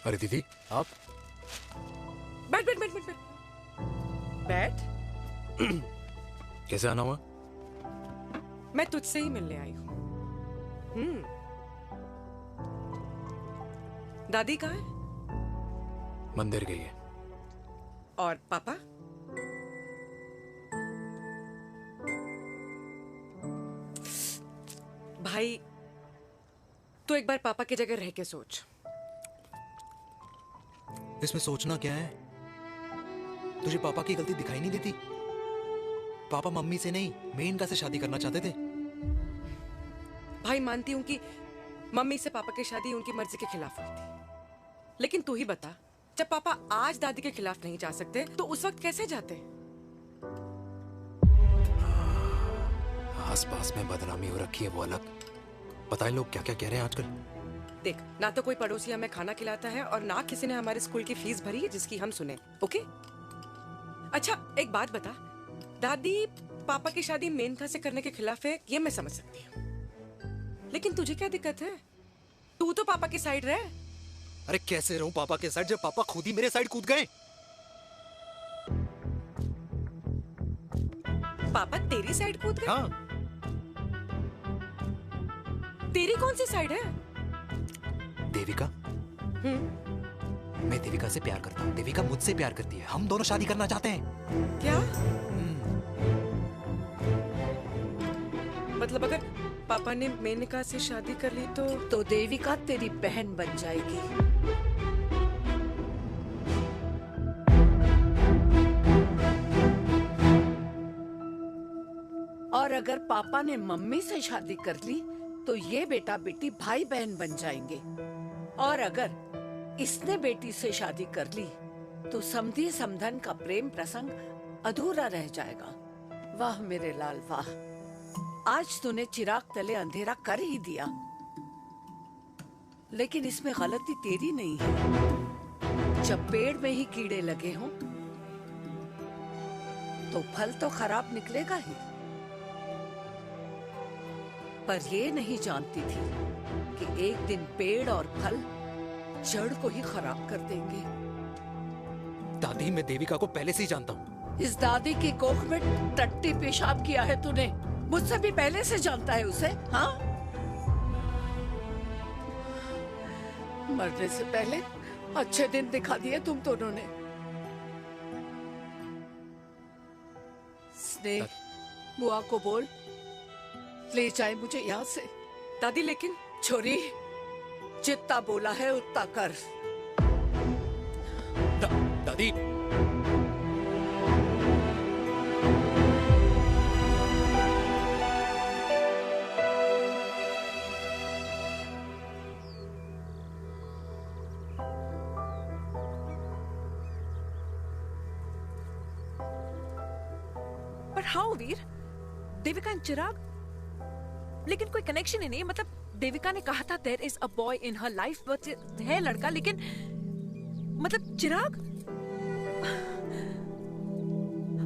अरे दीदी, आप बैठ बैठ बैठ बैठ बैठ। कैसे आना हुआ? मैं तुझसे ही मिलने आई हूँ। दादी कहाँ है? मंदिर गई है। और पापा? भाई, तू एक बार पापा की जगह रह के सोच। इसमें सोचना क्या है? तुझे पापा की गलती दिखाई नहीं देती? पापा मम्मी से नहीं, मेनका से शादी करना चाहते थे। भाई, मानती हूं कि मम्मी से पापा की शादी उनकी मर्जी के खिलाफ हुई थी, लेकिन तू ही बता, जब पापा आज दादी के खिलाफ नहीं जा सकते तो उस वक्त कैसे जाते? आस पास में बदनामी हो रखी है, वो अलग। पता है लोग क्या क्या कह रहे हैं आजकल? देख, ना तो कोई पड़ोसी हमें खाना खिलाता है और ना किसी ने हमारे स्कूल की फीस भरी है जिसकी हम सुने। ओके? अच्छा, एक बात बता, दादी पापा की शादी मेनका से करने के खिलाफ है, ये मैं समझ सकती हूँ, लेकिन तुझे क्या दिक्कत है? तू तो पापा की साइड रहे। अरे कैसे रहूं पापा के साइड जब पापा खुद ही मेरे साइड कूद गए? पापा तेरी साइड कूद गए? हाँ। तेरी कौन सी साइड है? देविका। मैं देविका से प्यार करता हूँ, देविका मुझसे प्यार करती है, हम दोनों शादी करना चाहते हैं। क्या? मतलब अगर पापा ने मेनका से शादी कर ली तो देविका तेरी बहन बन जाएगी। और अगर पापा ने मम्मी से शादी कर ली तो ये बेटा बेटी भाई बहन बन जाएंगे। और अगर इसने बेटी से शादी कर ली तो समधी समधन का प्रेम प्रसंग अधूरा रह जाएगा। वाह मेरे लाल वाह, आज तूने चिराग तले अंधेरा कर ही दिया, लेकिन इसमें गलती तेरी नहीं है। जब पेड़ में ही कीड़े लगे हों तो फल तो खराब निकलेगा ही। पर ये नहीं जानती थी कि एक दिन पेड़ और फल जड़ को ही खराब कर देंगे। दादी, मैं देविका को पहले से ही जानता हूँ। इस दादी की कोख में टट्टी पेशाब किया है तूने, मुझसे भी पहले से जानता है उसे। हाँ, मरने से पहले अच्छे दिन दिखा दिए तुम दोनों ने। स्नेह, बुआ को बोल ले जाए मुझे यहाँ से। दादी, लेकिन छोरी, जितना बोला है उतना कर। दादी, पर हाउ वीर? देविका एंड चिराग, लेकिन कोई कनेक्शन ही नहीं। मतलब देविका ने कहा था there is a boy in her life, but है लड़का, लेकिन मतलब Chirag,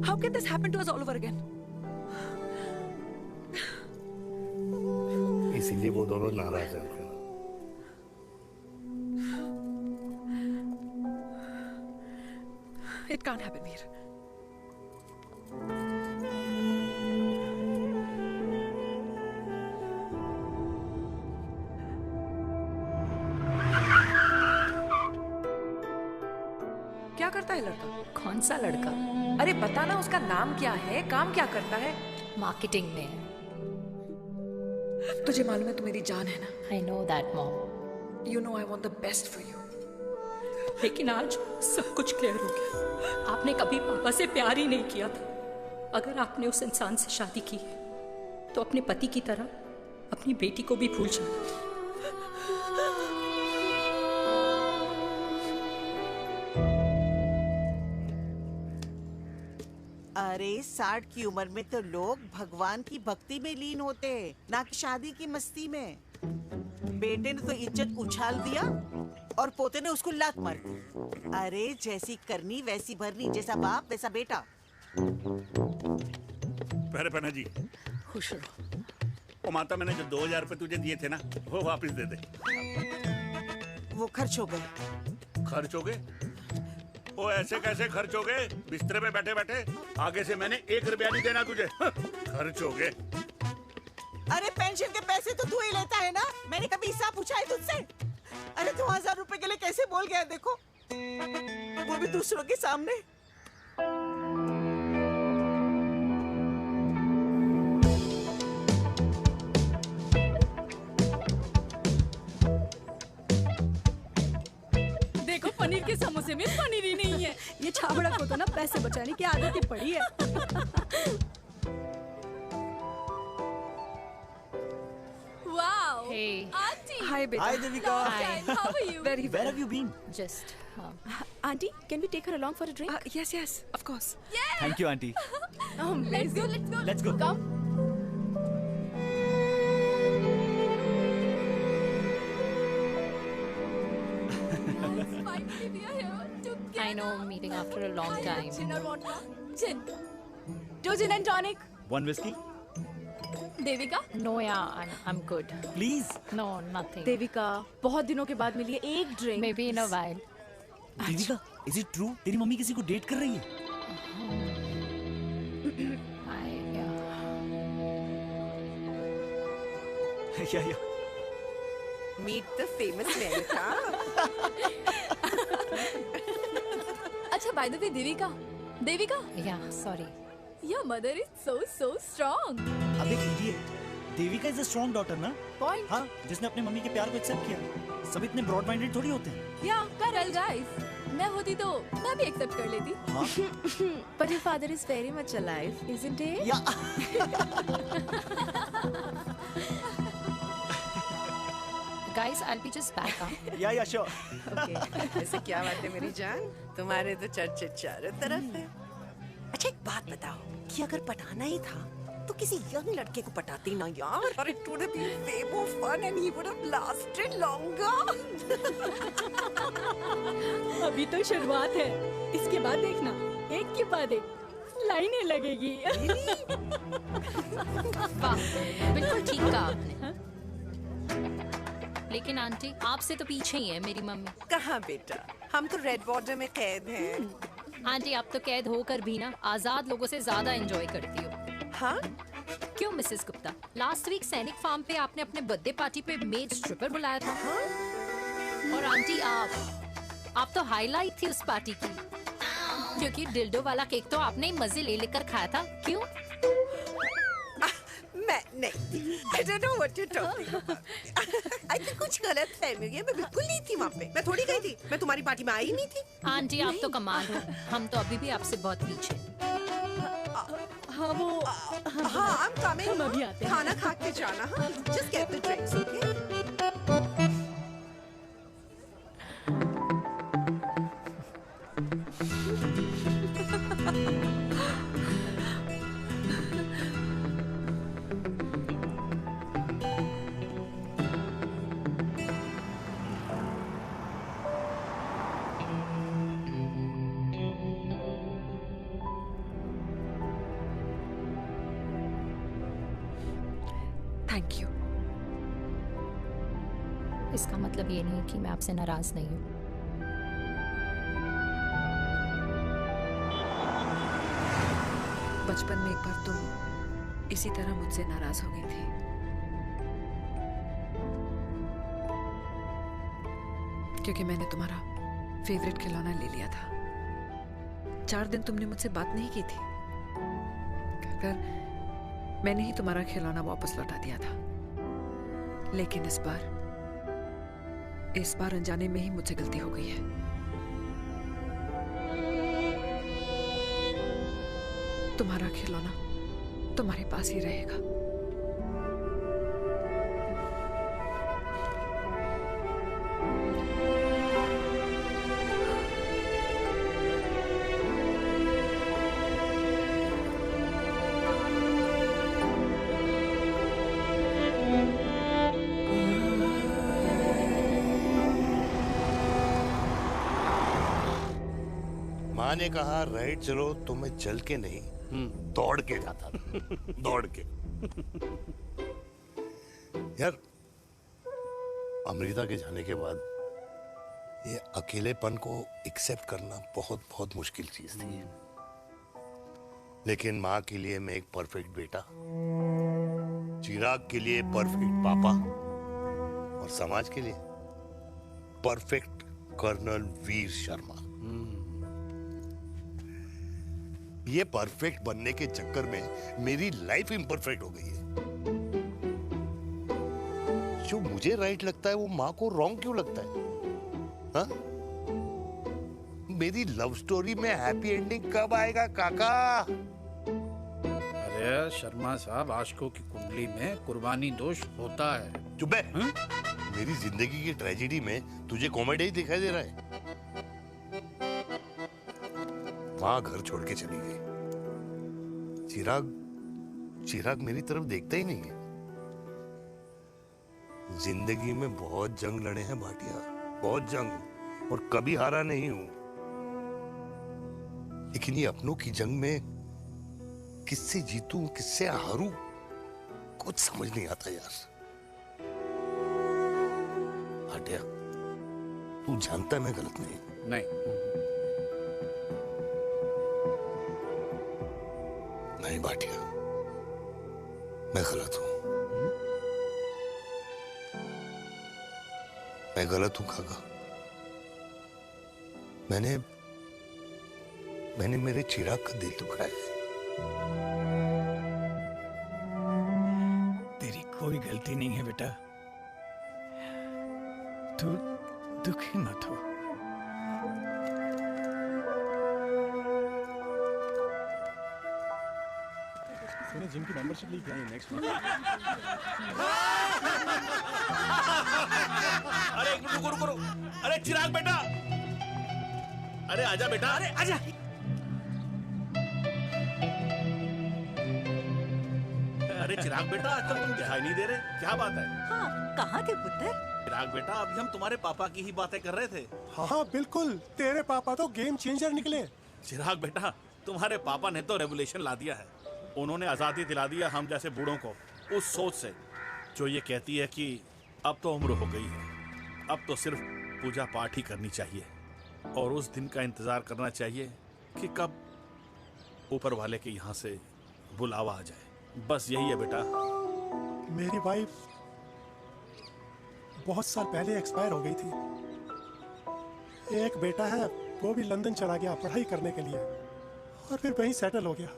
how can this happen to us all over again? इसीलिए वो दोनों नाराज हैं। It can't happen Veer. क्या करता है लड़का? कौन सा लड़का? अरे बता ना, उसका नाम क्या है, काम क्या करता है? मार्केटिंग में है। तुझे मालूम है तू मेरी जान है ना? I know that mom. You know I want the best for you. लेकिन आज सब कुछ क्लियर हो गया। आपने कभी पापा से प्यार ही नहीं किया था। अगर आपने उस इंसान से शादी की है तो अपने पति की तरह अपनी बेटी को भी भूल जाना। अरे 60 की उम्र में तो लोग भगवान की भक्ति में लीन होते हैं, ना कि शादी की मस्ती में। बेटे ने तो इज्जत उछाल दिया और पोते ने उसको लात मार दी। अरे जैसी करनी वैसी भरनी, जैसा बाप वैसा बेटा। पहले पन्ना जी खुश रहो। ओ माता, मैंने जो 2000 रुपए तुझे दिए थे ना, वो वापस दे दे। वो खर्च हो गए। खर्च हो गए? ओ ऐसे कैसे खर्च हो गए? बिस्तर पे बैठे बैठे। आगे से मैंने 1 रुपया नहीं देना तुझे। खर्च हो गए। अरे पेंशन के पैसे तो तू ही लेता है ना, मैंने कभी हिसाब पूछा है तुझसे? अरे 2000 रुपए के लिए कैसे बोल गया देखो, वो भी दूसरों के सामने। देखो पनीर के समोसे में पनीर ही नहीं है। ये छाबड़ा को तो ना पैसे बचाने की आदत ही पड़ी है। Wow. Hey. Auntie. Hi, beta. Hi, Devika. Hi. How are you? Very Where well. have you been? Just. Auntie, can we take her along for a drink? Yes, yes, of course. Yeah. Thank you, auntie. Let's go. Let's go. Let's go. Come. Finally, we are here together. I know, meeting after a long time. Gin or vodka? Gin. 2 gin and tonic. One whiskey? Devika? No, yeah, I'm good. Please. No, nothing. Devika, बहुत दिनों के बाद मिली है, एक drink. Maybe in a while. Devika, is it true? तेरी mummy किसी को date कर रही है? Yeah. Meet the famous America. अच्छा, by the way, Devika? Yeah, sorry. Your mother is so strong. अबे idiot. Devika is a strong daughter ना? Point. हाँ, जिसने अपने मम्मी के प्यार को एक्सेप्ट किया। सब इतने ब्रॉड माइंडेड थोड़ी होते हैं। Yeah, correct guys. मैं होती तो मैं भी एक्सेप्ट कर लेती। हाँ? But your father is very much alive, isn't he? Yeah. Guys, I'll be just back. Yeah, sure. Okay. ऐसे क्या बात है मेरी जान? तुम्हारे तो चर्चे चारों तरफ है। अच्छा एक बात बताओ कि अगर पटाना ही था तो किसी यंग लड़के को पटाती ना यार। और it would have been way more fun and he would have lasted longer. अभी तो शुरुआत है, इसके बाद देखना एक के बाद एक लाइनें लगेगी। वाह, बिल्कुल ठीक कहा आपने। लेकिन आंटी, आपसे तो पीछे ही है मेरी मम्मी। कहाँ बेटा, हम तो रेड बॉर्डर में कैद हैं। आंटी, आप तो कैद होकर भी ना आजाद लोगों से ज्यादा एंजॉय करती हो। हाँ? क्यों मिसेस गुप्ता, लास्ट वीक सैनिक फार्म पे आपने अपने बर्थडे पार्टी पे मेड स्ट्रिपर बुलाया था। और आंटी, आप तो हाईलाइट थी उस पार्टी की, क्योंकि डिल्डो वाला केक तो आपने ही मजे ले लेकर खाया था। क्यों? मैं नहीं, I don't know what you're talking about. I think कुछ गलत फहमी हुई है, मैं बिल्कुल नहीं थी वहाँ पे। मैं थोड़ी गई थी, मैं तुम्हारी पार्टी में आई नहीं थी। आंटी, आप तो कमाल हो, हम तो अभी भी आपसे बहुत पीछे। हाँ वो हाँ, I'm coming. हम अभी आते हैं। खाना खा के जाना। हाँ, just get the drinks, okay? Thank you. इसका मतलब ये नहीं कि मैं आपसे नाराज नहीं हूँ। बचपन में एक बार तुम इसी तरह मुझसे नाराज हो गई थी। क्योंकि मैंने तुम्हारा फेवरेट खिलौना ले लिया था। 4 दिन तुमने मुझसे बात नहीं की थी। मैंने ही तुम्हारा खिलौना वापस लौटा दिया था। लेकिन इस बार अनजाने में ही मुझसे गलती हो गई है। तुम्हारा खिलौना तुम्हारे पास ही रहेगा। माँ ने कहा राइट चलो तो मैं चल के नहीं दौड़ के जाता था। दौड़ के। यार अमृता के जाने के बाद ये अकेलेपन को एक्सेप्ट करना बहुत बहुत मुश्किल चीज थी। लेकिन माँ के लिए मैं एक परफेक्ट बेटा, चिराग के लिए परफेक्ट पापा और समाज के लिए परफेक्ट कर्नल वीर शर्मा। ये परफेक्ट बनने के चक्कर में मेरी लाइफ इम्परफेक्ट हो गई है। जो मुझे राइट लगता है वो माँ को रॉन्ग क्यों लगता है? हाँ? मेरी लव स्टोरी में हैप्पी एंडिंग कब आएगा काका? अरे शर्मा साहब, आशिकों की कुंडली में कुर्बानी दोष होता है। चुप है। मेरी जिंदगी की ट्रेजेडी में तुझे कॉमेडी ही दिखाई दे रहा है। माँ घर छोड़ के चली गई। चिराग मेरी तरफ देखता ही नहीं है। जिंदगी में बहुत जंग लड़े हैं भाटिया, बहुत जंग, और कभी हारा नहीं हूं। लेकिन ये अपनों की जंग में किससे जीतूं किससे हारूं कुछ समझ नहीं आता यार। भाटिया तू जानता है मैं गलत नहीं। नहीं भाटिया, मैं गलत हूं। मैं गलत हूं काका। मैंने मेरे चिराग का दिल दुखाया है। तेरी कोई गलती नहीं है बेटा, तू दुखी मत हो। मैंने जिम की मेंबरशिप ली क्या है नेक्स्ट मंथ? अरे रुको। अरे चिराग बेटा, अरे आजा बेटा, अरे आजा। अरे चिराग बेटा, आजकल तुम दिखाई नहीं दे रहे, क्या बात है? हाँ, कहाँ थे पुत्र? चिराग बेटा, अभी हम तुम्हारे पापा की ही बातें कर रहे थे। हाँ बिल्कुल, तेरे पापा तो गेम चेंजर निकले। चिराग बेटा, तुम्हारे पापा ने तो रेवोल्यूशन ला दिया है। उन्होंने आजादी दिला दिया हम जैसे बूढ़ों को, उस सोच से जो ये कहती है कि अब तो उम्र हो गई है, अब तो सिर्फ पूजा पाठ ही करनी चाहिए और उस दिन का इंतजार करना चाहिए कि कब ऊपर वाले के यहाँ से बुलावा आ जाए। बस यही है बेटा। मेरी वाइफ बहुत साल पहले एक्सपायर हो गई थी। एक बेटा है, वो भी लंदन चला गया पढ़ाई करने के लिए और फिर वहीं सेटल हो गया।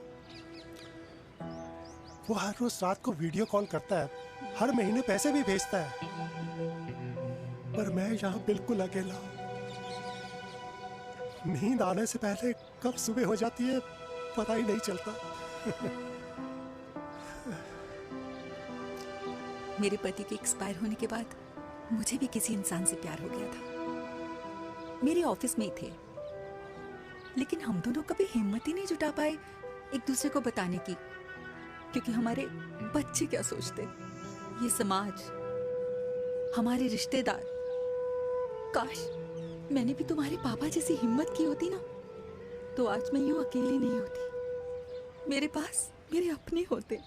वो हर रोज रात को वीडियो कॉल करता है, हर महीने पैसे भी भेजता है, पर मैं यहाँ बिल्कुल अकेला हूँ। नींद आने से पहले कब सुबह हो जाती है पता ही नहीं चलता। मेरे पति के एक्सपायर होने के बाद मुझे भी किसी इंसान से प्यार हो गया था। मेरे ऑफिस में ही थे, लेकिन हम दोनों कभी हिम्मत ही नहीं जुटा पाए एक दूसरे को बताने की, क्योंकि हमारे बच्चे क्या सोचते, ये समाज, हमारे रिश्तेदार। काश मैंने भी तुम्हारे पापा जैसी हिम्मत की होती ना, तो आज मैं यूं अकेली नहीं होती। मेरे पास मेरे अपने होते,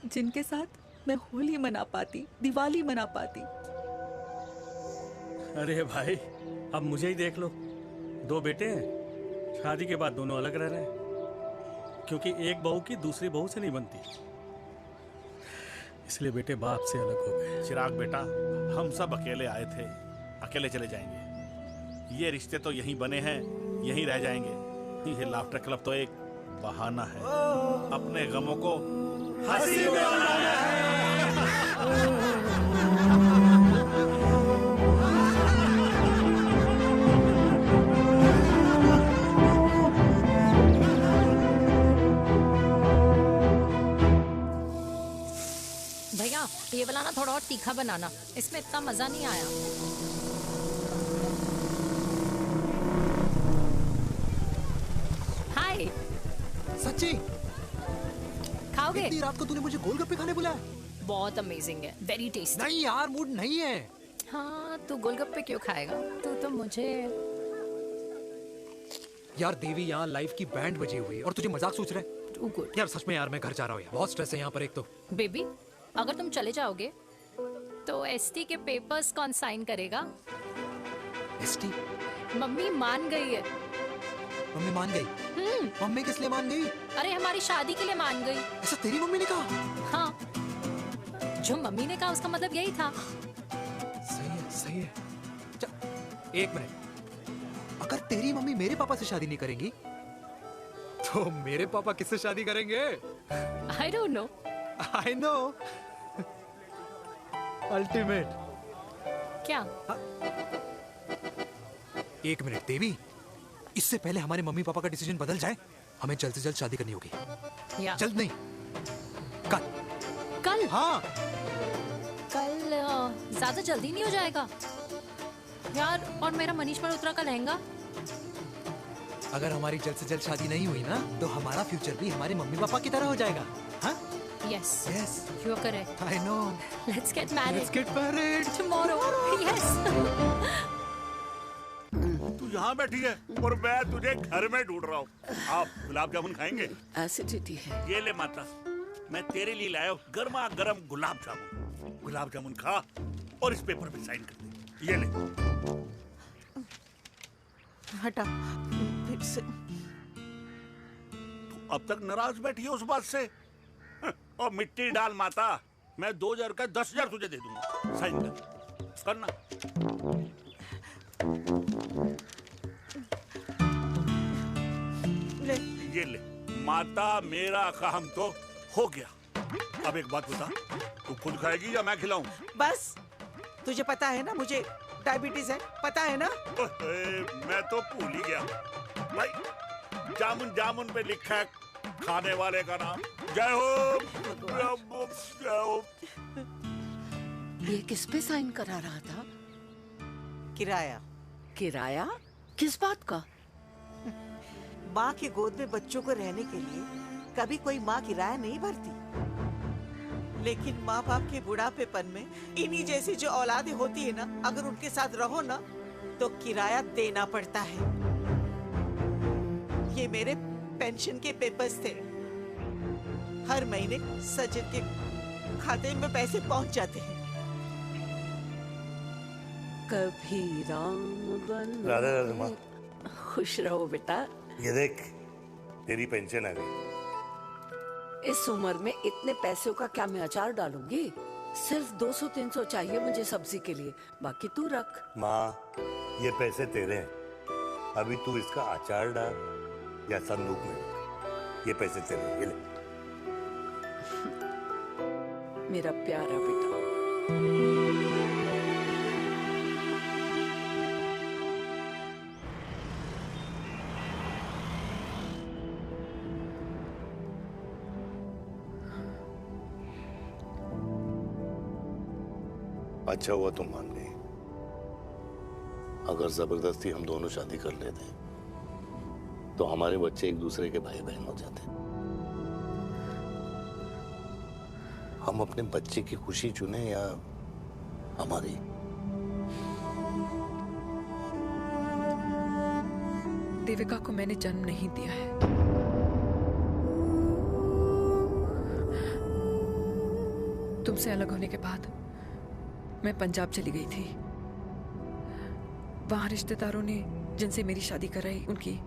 जिनके साथ मैं होली मना पाती, दिवाली मना पाती। अरे भाई, अब मुझे ही देख लो, 2 बेटे हैं, शादी के बाद दोनों अलग रह रहे हैं, क्योंकि एक बहू की दूसरी बहू से नहीं बनती, इसलिए बेटे बाप से अलग हो गए। चिराग बेटा, हम सब अकेले आए थे, अकेले चले जाएंगे। ये रिश्ते तो यहीं बने हैं, यहीं रह जाएंगे। ये लाफ्टर क्लब तो एक बहाना है अपने गमों को हंसी में बनाना है। भैया ये वाला ना थोड़ा और तीखा बनाना, इसमें इतना मजा नहीं आया। हाय। सच्ची? खाओगे? इतनी रात को तूने मुझे गोलगप्पे खाने बुलाया? बहुत अमेजिंग है, वेरी टेस्टी। नहीं यार, मूड नहीं है। हाँ, तू गोलगप्पे क्यों खाएगा? तू तो मुझे यार देवी, यहाँ लाइफ की बैंड बजी हुई है और तुझे मजाक सोच रहा है? यार सच में यार, मैं घर जा रहा हूँ यार, बहुत स्ट्रेस है यहाँ पर एक तो। बेबी, अगर तुम चले जाओगे तो एसटी के पेपर्स कौन साइन करेगा? एसटी? मम्मी मान गई है। मम्मी मान गई? मम्मी किस लिए मान गई? अरे हमारी शादी के लिए मान गई। ऐसा तेरी मम्मी ने कहा? हाँ, जो मम्मी ने कहा उसका मतलब यही था। सही है, सही है। एक मिनट, अगर तेरी मम्मी मेरे पापा से शादी नहीं करेंगी तो मेरे पापा किससे शादी करेंगे? I don't know. I know. Ultimate. क्या? एक मिनट देवी, इससे पहले हमारे मम्मी पापा का डिसीजन बदल जाए, हमें जल्द से जल्द शादी करनी होगी। जल्द नहीं, कल। कल? हाँ। कल ज्यादा जल्दी नहीं हो जाएगा यार? और मेरा मनीष मल्होत्रा का लहंगा? अगर हमारी जल्द से जल्द शादी नहीं हुई ना, तो हमारा फ्यूचर भी हमारे मम्मी पापा की तरह हो जाएगा। हाँ? Yes. Yes. You are correct. I know. Let's get married. Let's get married. Tomorrow. Yes. तू यहाँ बैठी है और मैं तुझे घर में ढूंढ रहा हूँ। आप गुलाब जामुन खाएंगे? एसिडिटी है। ये ले माता, मैं तेरे लिए लाया हूँ गर्मा गर्म गुलाब जामुन। गुलाब जामुन खा और इस पेपर पे साइन कर दे। ये ले। हटा फिर से। तू अब तक नाराज बैठी है उस बात से? और मिट्टी डाल माता, मैं 2000 का 10,000 तुझे दे दूंगा। साइन कर, करना। ले। ये ले माता, मेरा काम तो हो गया। अब एक बात बता, तू खुद खाएगी या मैं खिलाऊं? बस, तुझे पता है ना मुझे डायबिटीज है, पता है ना? मैं तो भूल ही गया भाई। जामुन जामुन पे लिखा है खाने वाले का नाम। जय हो, जय हो। ये किस पे साइन करा रहा था? किराया। किराया? किस बात का? माँ के गोद में बच्चों को रहने के लिए कभी कोई माँ किराया नहीं भरती, लेकिन माँ बाप के बुढ़ापेपन में इन्हीं जैसी जो औलादें होती है ना, अगर उनके साथ रहो ना तो किराया देना पड़ता है। ये मेरे पेंशन के पेपर्स थे। हर महीने सचिन के खाते में पैसे पहुंच जाते हैं। कभी राम बन। राधे राधे माँ। खुश रहो बेटा। ये देख, तेरी पेंशन आ गई। इस उम्र में इतने पैसों का क्या मैं अचार डालूंगी? सिर्फ 200-300 चाहिए मुझे सब्जी के लिए, बाकी तू रख। माँ, ये पैसे तेरे हैं, अभी तू इसका अचार डाल या संदूक में रख। ये पैसे तेरे हैं, ये ले। मेरा प्यारा बेटा। अच्छा हुआ तुम मान गई। अगर जबरदस्ती हम दोनों शादी कर लेते तो हमारे बच्चे एक दूसरे के भाई बहन हो जाते। हम अपने बच्चे की खुशी चुने या हमारी? देविका को मैंने जन्म नहीं दिया है। तुमसे अलग होने के बाद मैं पंजाब चली गई थी। वहां रिश्तेदारों ने जिनसे मेरी शादी कराई, उनकी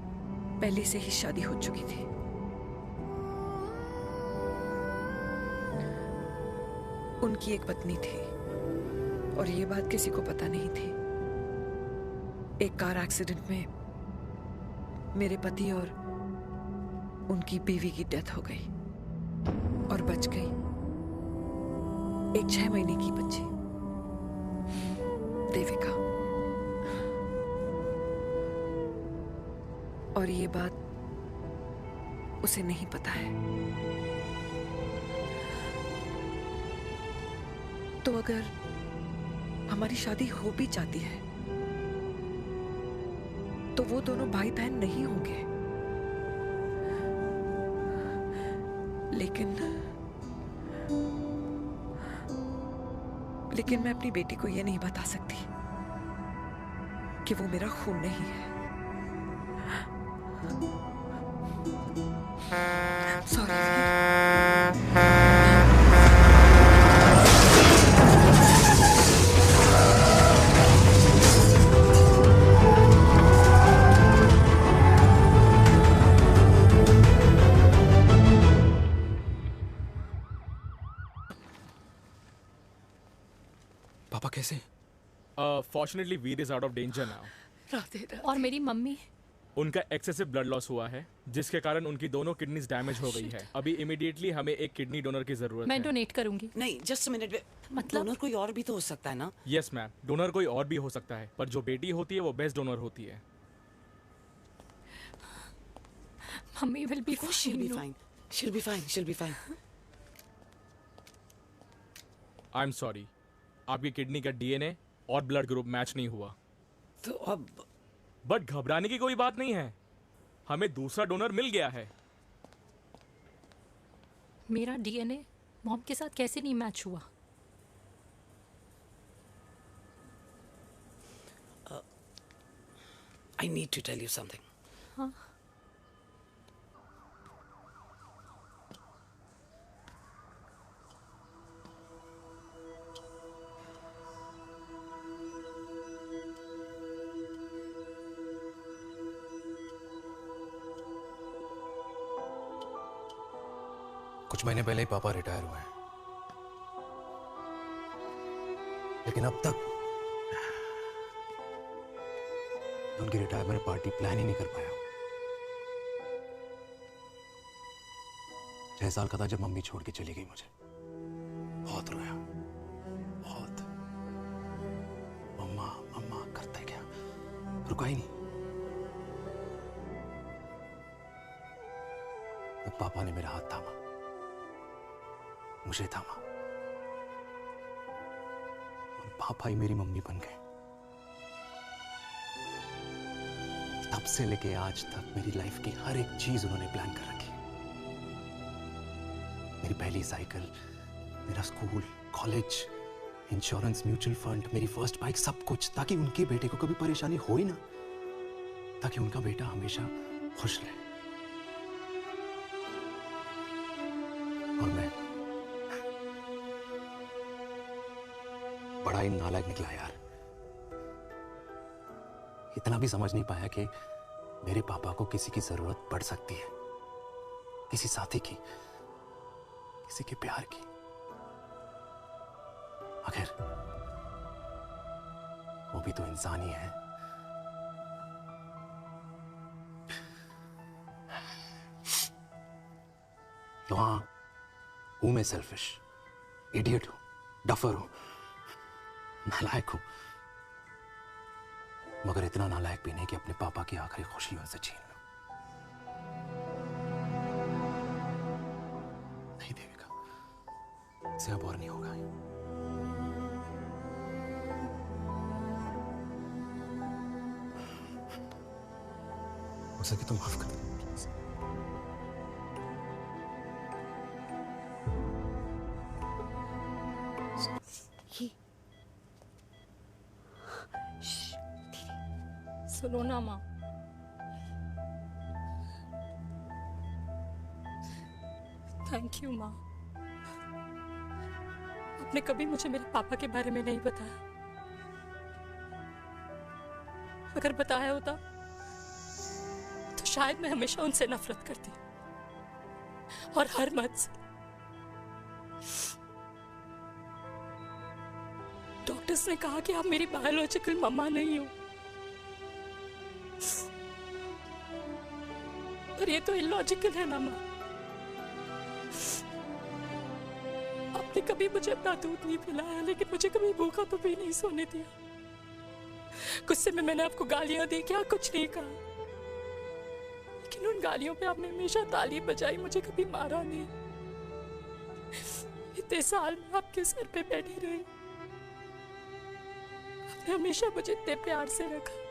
पहले से ही शादी हो चुकी थी। उनकी एक पत्नी थी और ये बात किसी को पता नहीं थी। एक कार एक्सीडेंट में मेरे पति और उनकी बीवी की डेथ हो गई और बच गई एक 6 महीने की बच्ची, देविका। और ये बात उसे नहीं पता है। तो अगर हमारी शादी हो भी जाती है तो वो दोनों भाई बहन नहीं होंगे। लेकिन मैं अपनी बेटी को ये नहीं बता सकती कि वो मेरा खून नहीं है। पापा कैसे? Fortunately Veer is out of danger now. Radhe Radhe. और मेरी मम्मी? उनका एक्सेसिव ब्लड लॉस हुआ है जिसके कारण उनकी दोनों किडनीज डैमेज हो गई है। अभी इमीडिएटली हमें एक किडनी डोनर की जरूरत मैं है। डोनेट करूंगी। नहीं, जस्ट मिनट। मतलब डोनर कोई और भी तो हो सकता है ना? यस मैम, डोनर कोई और भी हो सकता है, पर जो बेटी होती है वो बेस्ट डोनर होती है। Mummy will be she'll be fine. She'll be fine. She'll be fine. I am sorry, आपकी किडनी का डीएनए और ब्लड ग्रुप मैच नहीं हुआ। तो अब बट घबराने की कोई बात नहीं है, हमें दूसरा डोनर मिल गया है। मेरा डीएनए मॉम के साथ कैसे नहीं मैच हुआ? I need to tell you something. हाँ? कुछ महीने पहले ही पापा रिटायर हुए हैं, लेकिन अब तक उनकी रिटायरमेंट पार्टी प्लान ही नहीं कर पाया। 6 साल का था जब मम्मी छोड़ के चली गई मुझे। बहुत रोया, बहुत। मम्मा मम्मा करते क्या, रुका ही नहीं। तब पापा ने मेरा हाथ थामा, मुझे थामा, और पापा ही मेरी मम्मी बन गए। तब से लेके आज तक मेरी लाइफ की हर एक चीज उन्होंने प्लान कर रखी। मेरी पहली साइकिल, मेरा school, college, insurance, mutual fund, मेरी फर्स्ट बाइक, सब कुछ, ताकि उनके बेटे को कभी परेशानी हो ही ना, ताकि उनका बेटा हमेशा खुश रहे। और मैं बड़ा ही नालायक निकला यार। इतना भी समझ नहीं पाया कि मेरे पापा को किसी की जरूरत पड़ सकती है, किसी साथी की, किसी के प्यार की। आखिर वो भी तो इंसान ही है। तो हाँ, हूं मैं सेल्फिश, इडियट हूं, डफर हूं, नालायक हूं, मगर इतना नालायक भी नहीं कि अपने पापा की आखिरी खुशी उनसे छीन लूं। नहीं देविका, इससे अब और नहीं होगा। हो सके तो माफ कर दो प्लीज। सुनो ना माँ, थैंक यू माँ। आपने कभी मुझे मेरे पापा के बारे में नहीं बताया। अगर बताया होता तो शायद मैं हमेशा उनसे नफरत करती, और हर मत से। डॉक्टर्स ने कहा कि आप मेरी बायोलॉजिकल मम्मा नहीं हो, पर ये तो इलॉजिकल है ना माँ। आपने कभी मुझे अपना दूध नहीं पिलाया, लेकिन मुझे कभी भूखा तो भी नहीं सोने दिया। गुस्से में मैंने आपको गालियां दी, क्या कुछ नहीं कहा, लेकिन उन गालियों पे आपने हमेशा ताली बजाई, मुझे कभी मारा नहीं। इतने साल में आपके सर पे बैठी रही, आपने हमेशा मुझे इतने प्यार से रखा।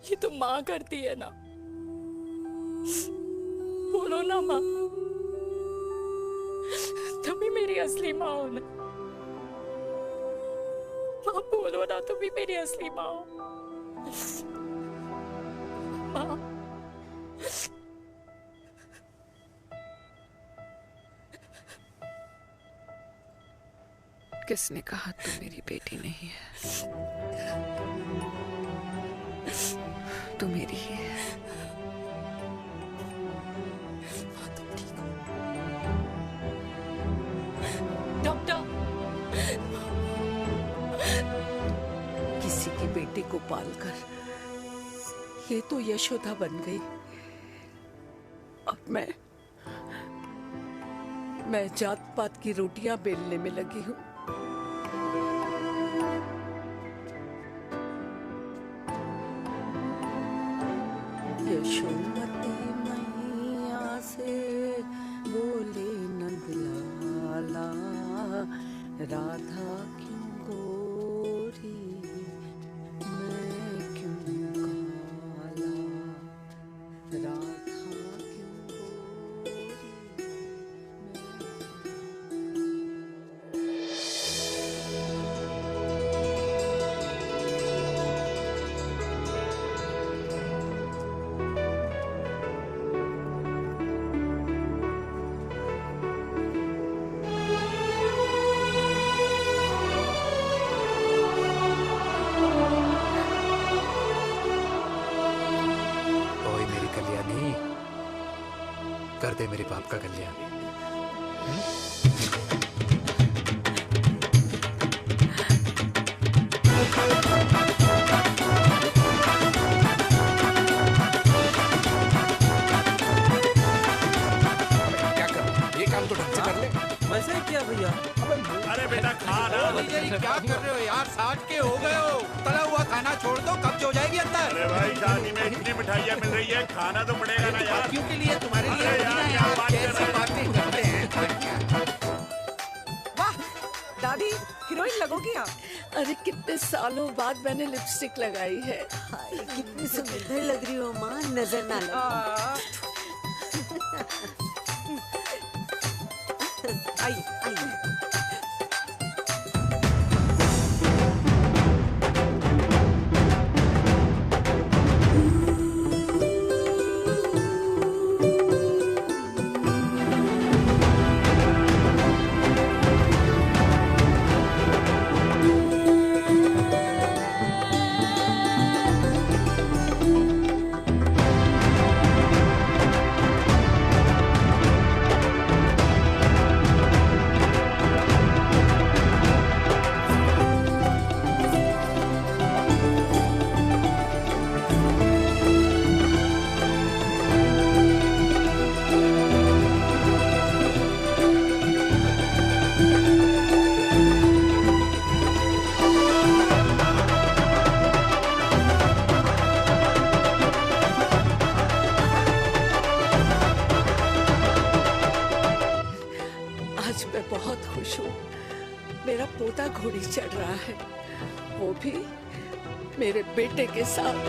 ये तो माँ करती है ना, बोलो ना माँ, तुम ही मेरी असली माँ हो ना। माँ बोलो ना, तुम ही मेरी असली माँ हो। किसने कहा तू मेरी बेटी नहीं है? तू मेरी ही है। डॉक्टर, किसी की बेटी को पालकर ये तो यशोदा बन गई और मैं जात पात की रोटियां बेलने में लगी हूँ। यशोमती मैया से बोले नंदलाला, राधा क्यों गोरी मैं क्यों काला, राधा कर दे मेरे बाप का कल्याण। क्या कर, ये काम तो ढंग से कर ले। वैसे ही किया भैया। अरे बेटा खा ना। क्या कर रहे हो यार? 60 के हो गए हो। तला हुआ खाना छोड़ दो, कब्ज हो जाएगी अंदर। अरे भाई शादी में इतनी मिठाइयाँ मिल रही है, खाना तो पड़ेगा ना यार। क्यों के लिए तुम्हारे लिए? अरे यार क्या बात कर रहे बातें करते हैं। वाह दादी, हीरोइन लगोगी आप। अरे कितने सालों बाद मैंने लिपस्टिक लगाई है। कितनी सुंदर लग रही हो माँ, नजर ना लगे। आइए आइए। आज मैं बहुत खुश हूँ। मेरा पोता घोड़ी चढ़ रहा है, वो भी मेरे बेटे के साथ।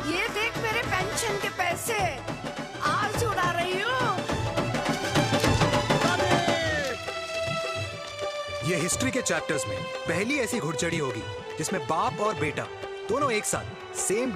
ये देख मेरे पेंशन के पैसे, आज उड़ा रही हूँ। ये हिस्ट्री के चैप्टर्स में पहली ऐसी घुड़चढ़ी होगी जिसमें बाप और बेटा दोनों एक साथ सेम